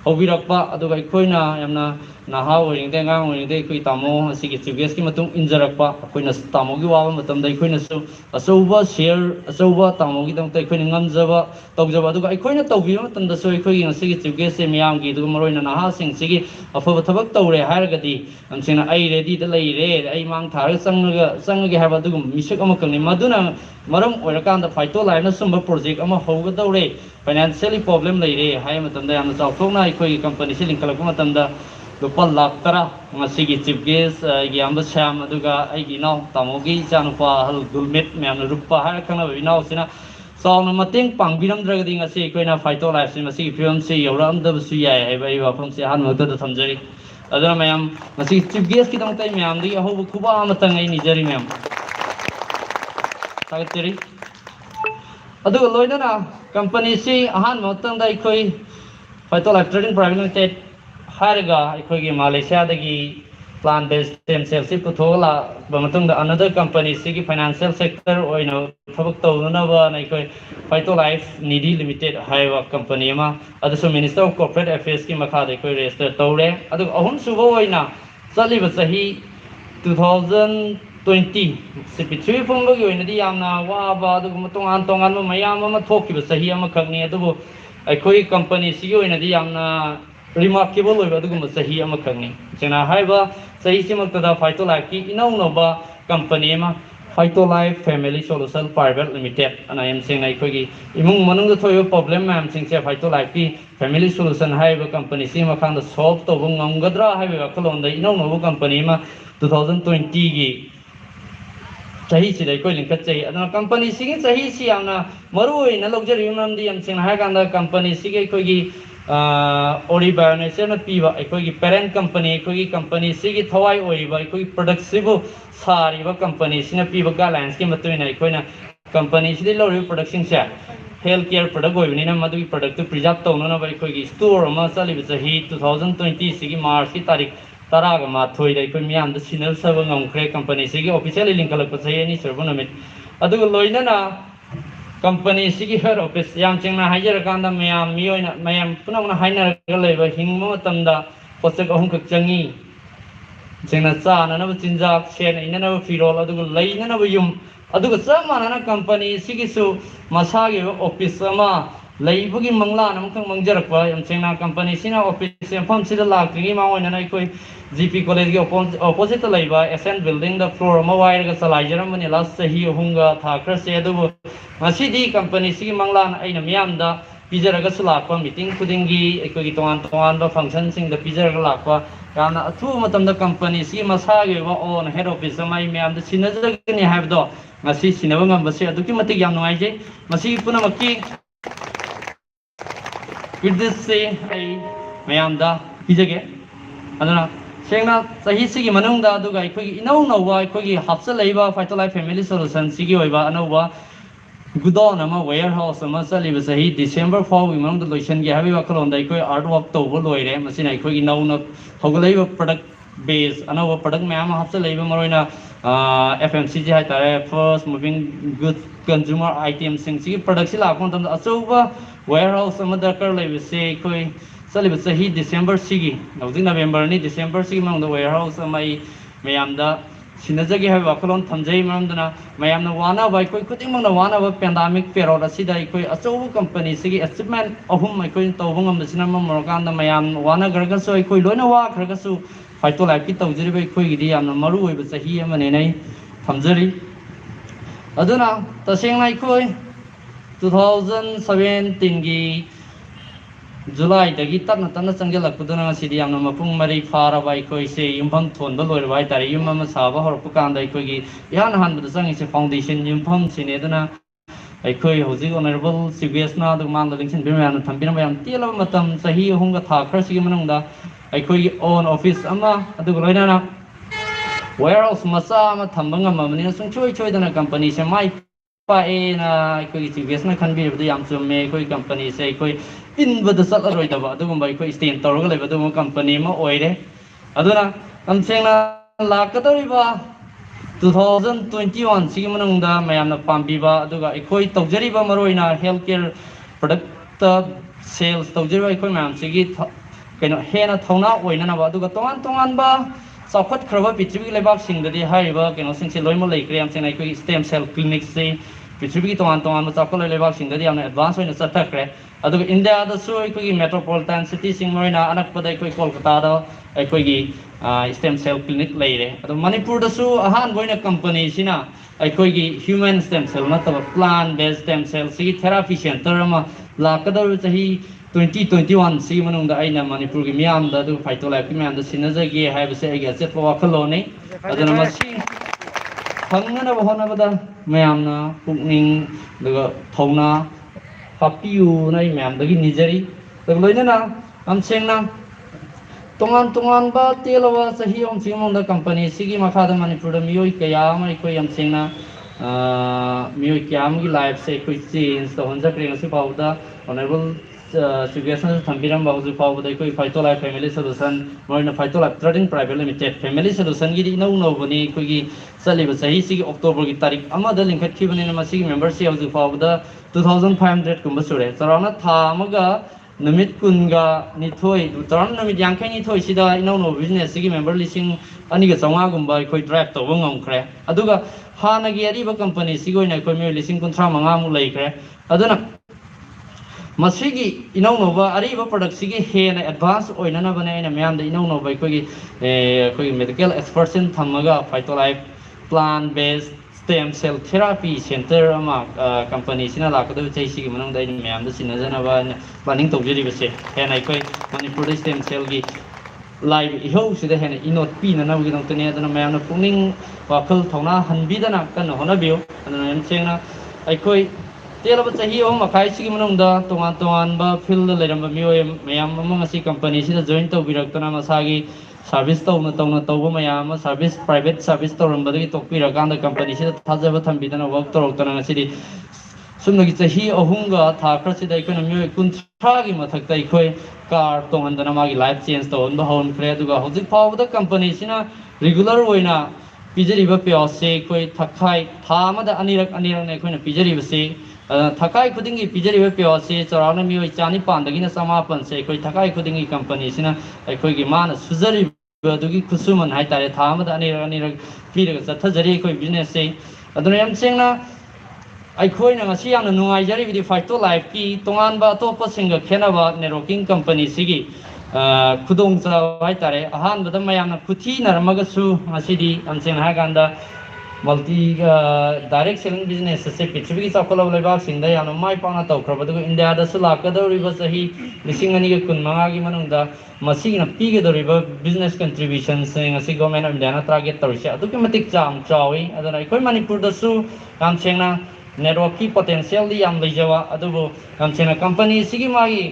ꯍꯧꯕꯤꯔꯛꯄ ꯑꯗꯨꯒ ꯑꯩꯈꯣꯏꯅ ꯌꯥꯝꯅ naha oringde ngang oringde koi tamo asigi chief ki matung injarakpa koina tamo gi waba matamda koina su achouba share achouba tamo gi dangta koina ngamjaba tawjaba aduga koina tawbi matamda so koi gi asigi chief guest se miyam gi du maroina naha sing sigi afaba thabak tawre haragadi amsina ai ready da lei re ai mang thar changaga haba du misak ama kangni maduna maram oirakanda Phytolife na sumba project ama hoga dawre financially problem lei re hai matamda yamna chawthokna koi company se linkalakpa matamda lupa lakh tara ngasigi chief guest gi amba sham aduga ai gi naw tamogi chanupa hal gulmet myamna rupa har khangna binaw sina sawna mateng pangbiramdragadi ngasi koina Phytolife si masigi film se yoramda su yai hai bai wafam se han mata da thamjari aduna mayam masigi chief guest ki dangtai myam di ahob khuba amatang ai nijari myam sagateri aduga loina na company si ahan matang dai koi Phytolife Trading Private Limited Haraga aikogi Malaysia dagi plant based stem cells si puthola bamatungda another company sigi financial sector oina thabak tawunaba naikoi Phytolife Nidhi Limited haiwa company ma adasu Minister of Corporate Affairs ki makha de koi register tawre adu ahum subo oina chaliba sahi 2020 CP3 phongba gi oina di yamna waba adu matongan tongan ma mayam ama thokiba sahi ama khagni adu aikoi company sigi oina di yamna remarkable over the Gumasahi Amakani. Sena Haiba, Saisimakada Phytolife ki Inauba company ma Phytolife Family Solution Private Limited. And I am saying I could among Manung the Toyo problem, I am saying Phytolife ki Family Solution Haiba company, Simakan the soft of Ungadra Highway Colon, the Inauba company ma 2020. Sahi si dai koi lingkat chai adana company sigi sahi si amna maru ina luxury unam di am sing ha kanda company sigi koi gi ori bioneser na piwa koi gi parent company koi gi company sigi thawai ori ba koi product sibu sari ba company sina piwa guidelines ki matu ina koi na company si lo production sa healthcare product oi ni na madu gi product to preserve to no na ba koi gi store ma sali bi sahi 2020 sigi march ki tarik taraga ma thoi dai koi miam da sinal sabang ngkre company sigi officially link kalak pasai ni servo namit adu loina na company sigi head office yang chengna hajar kanda miam mioina miam punamna haina galaiba hingma matamda posek ahum kak changi chengna cha na na chinjak sen ina na firol adu laina na yum adu chamana na company sigi su masagi office ama leibugi mangla nam khang mangjarakpa yam chengna company sina office pham sida lakringi ma oina nai koi GP college gi opposite laiba SN building the floor ma wire ga salaijaram mani last sahi hunga thakra se adu masidi company sigi mangla aina miyam da pijaraga sulakpa meeting khudingi ekoi gi tongan tongan ba function sing da pijaraga lakpa yana athu matam da company sigi masagi wa on head office mai miyam da sinajagni habdo masi sinaba ngam base adu ki matik yam nuai je masi punamakki with this say I mayam da pijage adana sengna sahi sigi manung da aduga akhoi inau nawa akhoi hapsa leiba Phytolife Family Solution sigi oiba anauba gudon ama warehouse ama saliba sahi December 4 manung da loisan gi habi wakalon da akhoi artwork to bo loire masina akhoi inau na hogalaiba product base anauba product mayam hapsa leiba maroina FMCG hai tare first moving goods consumer items sing sigi product si lakon tam achouba warehouse ama darkar leiba se akhoi saliba sahi December sigi hojing November ni December sigi mang warehouse amai mayam da sinajagi habi wakalon thamjai mamdana mayam na wana bai koi kuting mang na wana ba pandemic period asida koi achou company sigi achievement ahum mai koi tawbang am sina mamrokan da mayam wana garga so koi loina wa kharga su Phytolife ki tawjiri bai koi gi yamna maru oi ba sahi amane nai thamjari aduna taseng nai koi 2017 gi July dagi tapna tapna changelakpuduna sidi yamna mapung mari fara bai koi se yumpham thonba loir bai tari yum ama saba horpu kanda koi gi yan han bada changi se foundation yumpham sine duna koi hoji honorable CBS na du mang da lingsin bimyan thambina bayam tela matam sahi hunga tha khrasi manung da koi own office ama adu loina na warehouse macha ama thambanga mamani sung choi choi dana company se mai pa na koi CBS na khanbi bada yam chumme koi company se koi in bada sal aroi da ba adu bai koi stand tawra ga leba du company ma oire aduna amsengna lakadori ba 2021 sigi manung da mayamna pambi ba aduga koi tawjari ba maroina healthcare product sales tawjari ba koi mayam sigi ꯀꯩꯅꯣ ꯍꯦꯟꯅ ꯊꯧꯅꯥ ꯑꯣꯏꯅꯅꯕ ꯑꯗꯨꯒ ꯇꯣꯉꯥꯟ ꯇꯣꯉꯥꯟꯕ ꯆꯥꯎꯈꯠꯈ꯭ꯔꯕ ꯄ꯭ꯔꯤꯊꯤꯕꯤꯒꯤ ꯂꯩꯕꯥꯛꯁꯤꯡꯗꯗꯤ ꯍꯥꯏꯔꯤꯕ ꯀꯩꯅꯣꯁꯤꯡꯁꯦ ꯂꯣꯏꯅꯃꯛ ꯂꯩꯈ꯭ꯔꯦ ꯌꯥꯝ ꯁꯦꯡꯅ ꯑꯩꯈꯣꯏꯒꯤ ꯁ꯭ꯇꯦꯝ ꯁꯦꯜ ꯀ꯭ꯂꯤꯅꯤꯛꯁꯤ ꯄ꯭ꯔꯤꯊꯤꯕꯤꯒꯤ ꯇꯣꯉꯥꯟ ꯇꯣꯉꯥꯟꯕ ꯆꯥꯎꯈꯠꯂꯕ ꯂꯩꯕꯥꯛꯁꯤꯡꯗꯗꯤ ꯌꯥꯝꯅ ꯑꯦꯗꯚꯥꯟꯁ ꯑꯣꯏꯅ ꯆꯠꯊꯈ꯭ꯔꯦ ꯑꯗꯨꯒ ꯏꯟꯗꯤꯌꯥꯗꯁꯨ ꯑꯩꯈꯣꯏꯒꯤ ꯃꯦꯇ꯭ꯔꯣꯄꯣꯂꯤꯇꯥꯟ ꯁꯤꯇꯤꯁꯤꯡ ꯃꯣꯏꯅ ꯑꯅꯛꯄꯗ ꯑꯩꯈꯣꯏ ꯀꯣꯜꯀꯇꯥꯗ ꯑꯩꯈꯣꯏꯒꯤ ꯁ꯭ꯇꯦꯝ ꯁꯦꯜ ꯀ꯭ꯂꯤꯅꯤꯛ ꯂꯩꯔꯦ ꯑꯗꯣ ꯃꯅꯤꯄꯨꯔꯗꯁꯨ ꯑꯍꯥꯟꯕ ꯑꯣꯏꯅ ꯀꯝꯄꯅꯤꯁꯤꯅ ꯑꯩꯈꯣꯏꯒꯤ ꯍ꯭ꯌꯨꯃꯦꯟ ꯁ꯭ꯇꯦꯝ ꯁꯦꯜ ꯅꯠꯇꯕ plan based stem ꯁꯦꯜꯁꯤꯒꯤ therapy centre ꯑꯃ ꯂꯥꯛꯀꯗꯧꯔꯤꯕ ꯆꯍꯤ 2021 ꯁꯤꯒꯤ ꯃꯅꯨꯡꯗ ꯑꯩꯅ ꯃꯅꯤꯄꯨꯔꯒꯤ ꯃꯤꯌꯥꯝꯗ ꯑꯗꯨꯒ ꯐꯥꯏꯇꯣꯂꯥꯏꯐꯀꯤ ꯃꯌꯥꯝꯗ ꯁꯤꯟꯅꯖꯒꯦ ꯍꯥꯏꯕꯁꯦ ꯑꯩꯒꯤ ꯑꯆꯦꯠꯄ ꯋꯥꯈꯜꯂꯣꯟꯅꯤ ꯑꯗꯨꯅ ꯃꯁꯤ ꯐꯪꯅꯅꯕ ꯍꯣꯠꯅꯕꯗ ꯃꯌꯥꯝꯅ ꯄꯨꯛꯅꯤꯡ ꯑꯗꯨꯒ ꯊꯧꯅꯥ ꯍꯥꯞꯄꯤꯌꯨꯅ ꯑꯩ ꯃꯌꯥꯝꯗꯒꯤ ꯅꯤꯖꯔꯤ ꯑꯗꯨꯒ ꯂꯣꯏꯅꯅ ꯌꯥꯝ ꯁꯦꯡꯅ ꯇꯣꯉꯥꯟ ꯇꯣꯉꯥꯟꯕ ꯇꯦꯜꯂꯕ ꯆꯍꯤ ꯑꯍꯨꯝꯁꯤꯒꯤ ꯃꯅꯨꯡꯗ ꯀꯝꯄꯅꯤꯁꯤꯒꯤ ꯃꯈꯥꯗ ꯃꯅꯤꯄꯨꯔꯗ ꯃꯤꯑꯣꯏ ꯀꯌꯥ ꯑꯃ ꯑꯩꯈꯣꯏ ꯌꯥꯝ ꯁꯦꯡꯅ ꯃꯤꯑꯣꯏ ꯀꯌꯥ ꯑꯃꯒꯤ ꯂꯥꯏꯐꯁꯦ ꯑꯩꯈꯣꯏ ꯆꯦꯟꯖ ꯇꯧꯍꯟꯖꯈ꯭ꯔꯦ ꯉꯁꯤ ꯐꯥꯎꯕꯗ ꯑꯣꯅꯔꯦꯕꯜ ꯁꯨꯒꯦꯁꯅꯁꯨ ꯊꯝꯕꯤꯔꯝꯕ ꯍꯧꯖꯤꯛ ꯐꯥꯎꯕꯗ ꯑꯩꯈꯣꯏ ꯐꯥꯏꯇꯣꯂꯥꯏꯐ ꯐꯦꯃꯤꯂꯤ ꯁꯣꯂꯨꯁꯟ ꯃꯣꯏꯅ ꯐꯥꯏꯇꯣꯂꯥꯏꯐ ꯇ꯭ꯔꯦꯗꯤꯡ ꯄ꯭ꯔꯥꯏꯚꯦꯠ ꯂꯤꯃꯤꯇꯦꯗ ꯐꯦꯃꯤꯂꯤ ꯁꯣꯂꯨꯁꯟꯒꯤꯗꯤ ꯏꯅꯧ ꯅꯧꯕꯅꯤ ꯑꯩꯈꯣꯏꯒꯤ ꯆꯠꯂꯤꯕ ꯆꯍꯤꯁꯤꯒꯤ ꯑꯣꯛꯇꯣꯕꯔꯒꯤ ꯇꯥꯔꯤꯛ ꯑꯃꯗ ꯂꯤꯡꯈꯠꯈꯤꯕꯅꯤꯅ ꯃꯁꯤꯒꯤ ꯃꯦꯝꯕꯔꯁꯤ ꯍꯧꯖꯤꯛ ꯐꯥꯎꯕꯗ 2500 ꯀꯨꯝꯕ ꯁꯨꯔꯦ ꯆꯥꯎꯔꯥꯛꯅ ꯊꯥ ꯑꯃꯒ ꯅꯨꯃꯤꯠ 12 ꯆꯥꯎꯔꯥꯛꯅ ꯅꯨꯃꯤꯠ 52sꯤꯗ ꯏꯅꯧ ꯅꯧꯕ ꯕꯤꯖꯤꯅꯦꯁꯁꯤꯒꯤ ꯃꯦꯝꯕꯔ 2,500 ꯒꯨꯝꯕ ꯑꯩꯈꯣꯏ ꯗ꯭ꯔꯥꯏꯚ ꯇꯧꯕ ꯉꯝꯈ꯭ꯔꯦ ꯑꯗꯨꯒ ꯍꯥꯟꯅꯒꯤ ꯑꯔꯤꯕ ꯀꯝꯄꯅꯤꯁꯤꯒꯤ ꯑꯣꯏꯅ ꯑꯩꯈꯣꯏ ꯃꯤꯑꯣꯏ 35,000 ꯃꯨꯛ ꯂꯩꯈ꯭ꯔꯦ ꯑꯗꯨꯅ ꯃꯁꯤꯒꯤ ꯏꯅꯧ ꯅꯧꯕ ꯑꯔꯤꯕ ꯄ꯭ꯔꯗꯛꯁꯤꯒꯤ ꯍꯦꯟꯅ ꯑꯦꯗꯚꯥꯟꯁ ꯑꯣꯏꯅꯅꯕꯅꯦ ꯑꯩꯅ ꯃꯌꯥꯝꯗ ꯏꯅꯧ ꯅꯧꯕ ꯑꯩꯈꯣꯏꯒꯤ ꯃꯦꯗꯤꯀꯦꯜ ꯑꯦꯛꯁꯄꯔꯠꯁꯤꯡ ꯊꯝꯃꯒ ꯐꯥꯏꯇꯣꯂꯥꯏꯐ ꯄ꯭ꯂꯥꯟ ꯕꯦꯁ ꯁ꯭ꯇꯦꯝ ꯁꯦꯜ ꯊꯦꯔꯥꯄꯤ ꯁꯦꯟꯇꯔ ꯑꯃ ꯀꯝꯄꯅꯤꯁꯤꯅ ꯂꯥꯛꯀꯗꯕ ꯆꯍꯤꯁꯤꯒꯤ ꯃꯅꯨꯡꯗ ꯑꯩꯅ ꯃꯌꯥꯝꯗ ꯁꯤꯟꯅꯖꯅꯕ ꯑꯩꯅ ꯄ꯭ꯂꯥꯅꯤꯡ ꯇꯧꯖꯔꯤꯕꯁꯦ ꯍꯦꯟꯅ ꯑꯩꯈꯣꯏ ꯃꯅꯤꯄꯨꯔꯗ ꯁ꯭ꯇꯦꯝ ꯁꯦꯜꯒꯤ ꯂꯥꯏꯕ ꯏꯍꯧꯁꯤꯗ ꯍꯦꯟꯅ ꯏꯅꯣꯠ ꯄꯤꯅꯅꯕꯒꯤꯗꯃꯛꯇꯅꯤ ꯑꯗꯨꯅ ꯃꯌꯥꯝꯅ ꯄꯨꯛꯅꯤꯡ ꯋꯥꯈꯜ ꯊꯧꯅꯥ ꯍꯟꯕꯤꯗꯅ ꯀꯟꯅ ꯍꯣꯠꯅꯕꯤꯌꯨ ꯑꯗꯨꯅ ꯌꯥꯝ ꯁꯦꯡꯅ ꯑꯩꯈꯣꯏ ꯇꯦꯜꯂꯕ ꯆꯍꯤ 3.5 ꯃꯅꯨꯡꯗ ꯇꯣꯉꯥꯟ ꯇꯣꯉꯥꯟꯕ ꯐꯤꯜꯗ ꯂꯩꯔꯝꯕ ꯃꯤꯑꯣꯏ ꯃꯌꯥꯝ ꯑꯃ ꯉꯁꯤ ꯀꯝꯄꯅꯤꯁꯤꯗ ꯖꯣꯏꯟ ꯇꯧꯕꯤꯔꯛꯇꯨꯅ ꯃꯁꯥꯒꯤ ꯁꯥꯔꯚꯤꯁ ꯇꯧꯕ ꯃꯌꯥꯝ ꯑꯃ ꯁꯥꯔꯚꯤꯁ ꯄ꯭ꯔꯥꯏꯚꯦꯠ ꯁꯥꯔꯚꯤꯁ ꯇꯧꯔꯝꯕꯗꯒꯤ ꯇꯣꯛꯄꯤꯔꯀꯥꯟꯗ ꯀꯝꯄꯅꯤꯁꯤꯗ ꯊꯥꯖꯕ ꯊꯝꯕꯤꯗꯅ ꯋꯔꯛ ꯇꯧꯔꯛꯇꯅ ꯉꯁꯤꯗꯤ ꯁꯨꯝꯅꯒꯤ ꯆꯍꯤ 3ꯒ ꯊꯥ ꯈꯔꯁꯤꯗ ꯑꯩꯈꯣꯏꯅ ꯃꯤꯑꯣꯏ 30ꯒꯤ ꯃꯊꯛꯇ ꯑꯩꯈꯣꯏ ꯀꯥꯔ ꯇꯣꯡꯍꯟꯗꯅ ꯃꯥꯒꯤ ꯂꯥꯏꯐ ꯆꯦꯟꯖ ꯇꯧꯍꯟꯕ ꯍꯧꯔꯈ꯭ꯔꯦ ꯑꯗꯨꯒ ꯍꯧꯖꯤꯛ ꯐꯥꯎꯕꯗ ꯀꯝꯄꯅꯤꯁꯤꯅ ꯔꯤꯒꯨꯂꯔ ꯑꯣꯏꯅ ꯄꯤꯖꯔꯤꯕ ꯄꯦꯌꯥꯎꯠꯁꯦ ꯑꯩꯈꯣꯏ ꯊꯥ ꯑꯃꯗ ꯑꯅꯤꯔꯛꯅꯦ ꯑꯩꯈꯣꯏꯅ ꯄꯤꯖꯔꯤꯕꯁꯤ ꯊꯥꯈꯥꯏ ꯈꯨꯗꯤꯡꯒꯤ ꯄꯤꯖꯔꯤꯕ ꯄꯦꯌꯥꯎꯠꯁꯤ ꯆꯥꯎꯔꯥꯛꯅ ꯃꯤꯑꯣꯏ 900ꯗꯒꯤꯅ 900ꯁꯦ ꯑꯩꯈꯣꯏ ꯊꯥꯈꯥꯏ ꯈꯨꯗꯤꯡꯒꯤ ꯀꯝꯄꯅꯤꯁꯤನ ꯑꯩꯈꯣꯏꯒꯤ ꯃꯥꯅ ꯁꯨꯖꯔꯤꯕ ꯑꯗꯨꯒꯤ ꯈꯨꯠꯁꯨꯃꯟ ꯍꯥꯏꯇꯥꯔꯦ ꯊꯥ ꯑꯃꯗ ꯑꯅꯤꯔꯛ ꯄꯤꯔꯒ ꯆꯠꯊꯖꯔꯤ ꯑꯩꯈꯣꯏ ꯕꯤꯖꯤꯅꯦꯁꯁꯦ ꯑꯗꯨꯅ ꯌꯥꯝ ꯁꯦꯡꯅ ꯑꯩꯈꯣꯏꯅ ꯉꯁꯤ ꯌꯥꯝꯅ ꯅꯨꯡꯉꯥꯏꯖꯔꯤꯕꯗꯤ ꯐꯥꯏꯇꯣꯂꯥꯏꯐꯀꯤ ꯇꯣꯉꯥꯟꯕ ꯑꯇꯣꯞꯄꯁꯤꯡꯒ ꯈꯦꯠꯅꯕ ꯅꯦꯠꯋꯥꯔꯀꯤꯡ ꯀꯝꯄꯅꯤꯁꯤꯒꯤ ꯈꯨꯗꯣꯡꯆꯥꯕ ꯍꯥꯏꯇꯥꯔꯦ ꯑꯍꯥꯟꯕꯗ ꯃꯌꯥꯝꯅ ꯈꯨꯊꯤꯅꯔꯝꯃꯒꯁꯨ ꯉꯁꯤꯗꯤ ꯌꯥꯝ ꯁꯦꯡꯅ ꯍꯥꯏꯔ ꯀꯥꯟꯗ ꯃꯜꯇꯤ ꯗꯥꯏꯔꯦꯛ ꯁꯦꯂꯤꯡ ꯕꯤꯖꯤꯅꯦꯁ ꯑꯁꯦ ꯄ꯭ꯔꯤꯊꯤꯕꯤꯒꯤ ꯆꯥꯎꯈꯠꯂꯕ ꯂꯩꯕꯥꯛꯁꯤꯡꯗ ꯌꯥꯝꯅ ꯃꯥꯏ ꯄꯥꯛꯅ ꯇꯧꯈ꯭ꯔꯕ ꯑꯗꯨꯒ ꯏꯟꯗꯤꯌꯥꯗꯁꯨ ꯂꯥꯛꯀꯗꯧꯔꯤꯕ ꯆꯍꯤ 2025ꯒꯤ ꯃꯅꯨꯡꯗ ꯃꯁꯤꯅ ꯄꯤꯒꯗꯧꯔꯤꯕ ꯕꯤꯖꯤꯅꯦꯁ ꯀꯟꯇ꯭ꯔꯤꯕ꯭ꯌꯨꯁꯟꯁꯤꯡ ꯉꯁꯤ ꯒꯣꯔꯃꯦꯟ ꯑꯣꯐ ꯏꯟꯗꯤꯌꯥꯅ ꯇꯥꯔꯒꯦꯠ ꯇꯧꯔꯤꯁꯦ ꯑꯗꯨꯛꯀꯤ ꯃꯇꯤꯛ ꯌꯥꯝ ꯆꯥꯎꯏ ꯑꯗꯨꯅ ꯑꯩꯈꯣꯏ ꯃꯅꯤꯄꯨꯔꯗꯁꯨ ꯌꯥꯝ ꯁꯦꯡꯅ ꯅꯦꯠꯋꯥꯔꯛꯀꯤ ꯄꯣꯇꯦꯟꯁꯤꯌꯦꯜꯗꯤ ꯌꯥꯝ ꯂꯩꯖꯕ ꯑꯗꯨꯕꯨ ꯌꯥꯝ ꯁꯦꯡꯅ ꯀꯝꯄꯅꯤꯁꯤꯒꯤ ꯃꯥꯒꯤ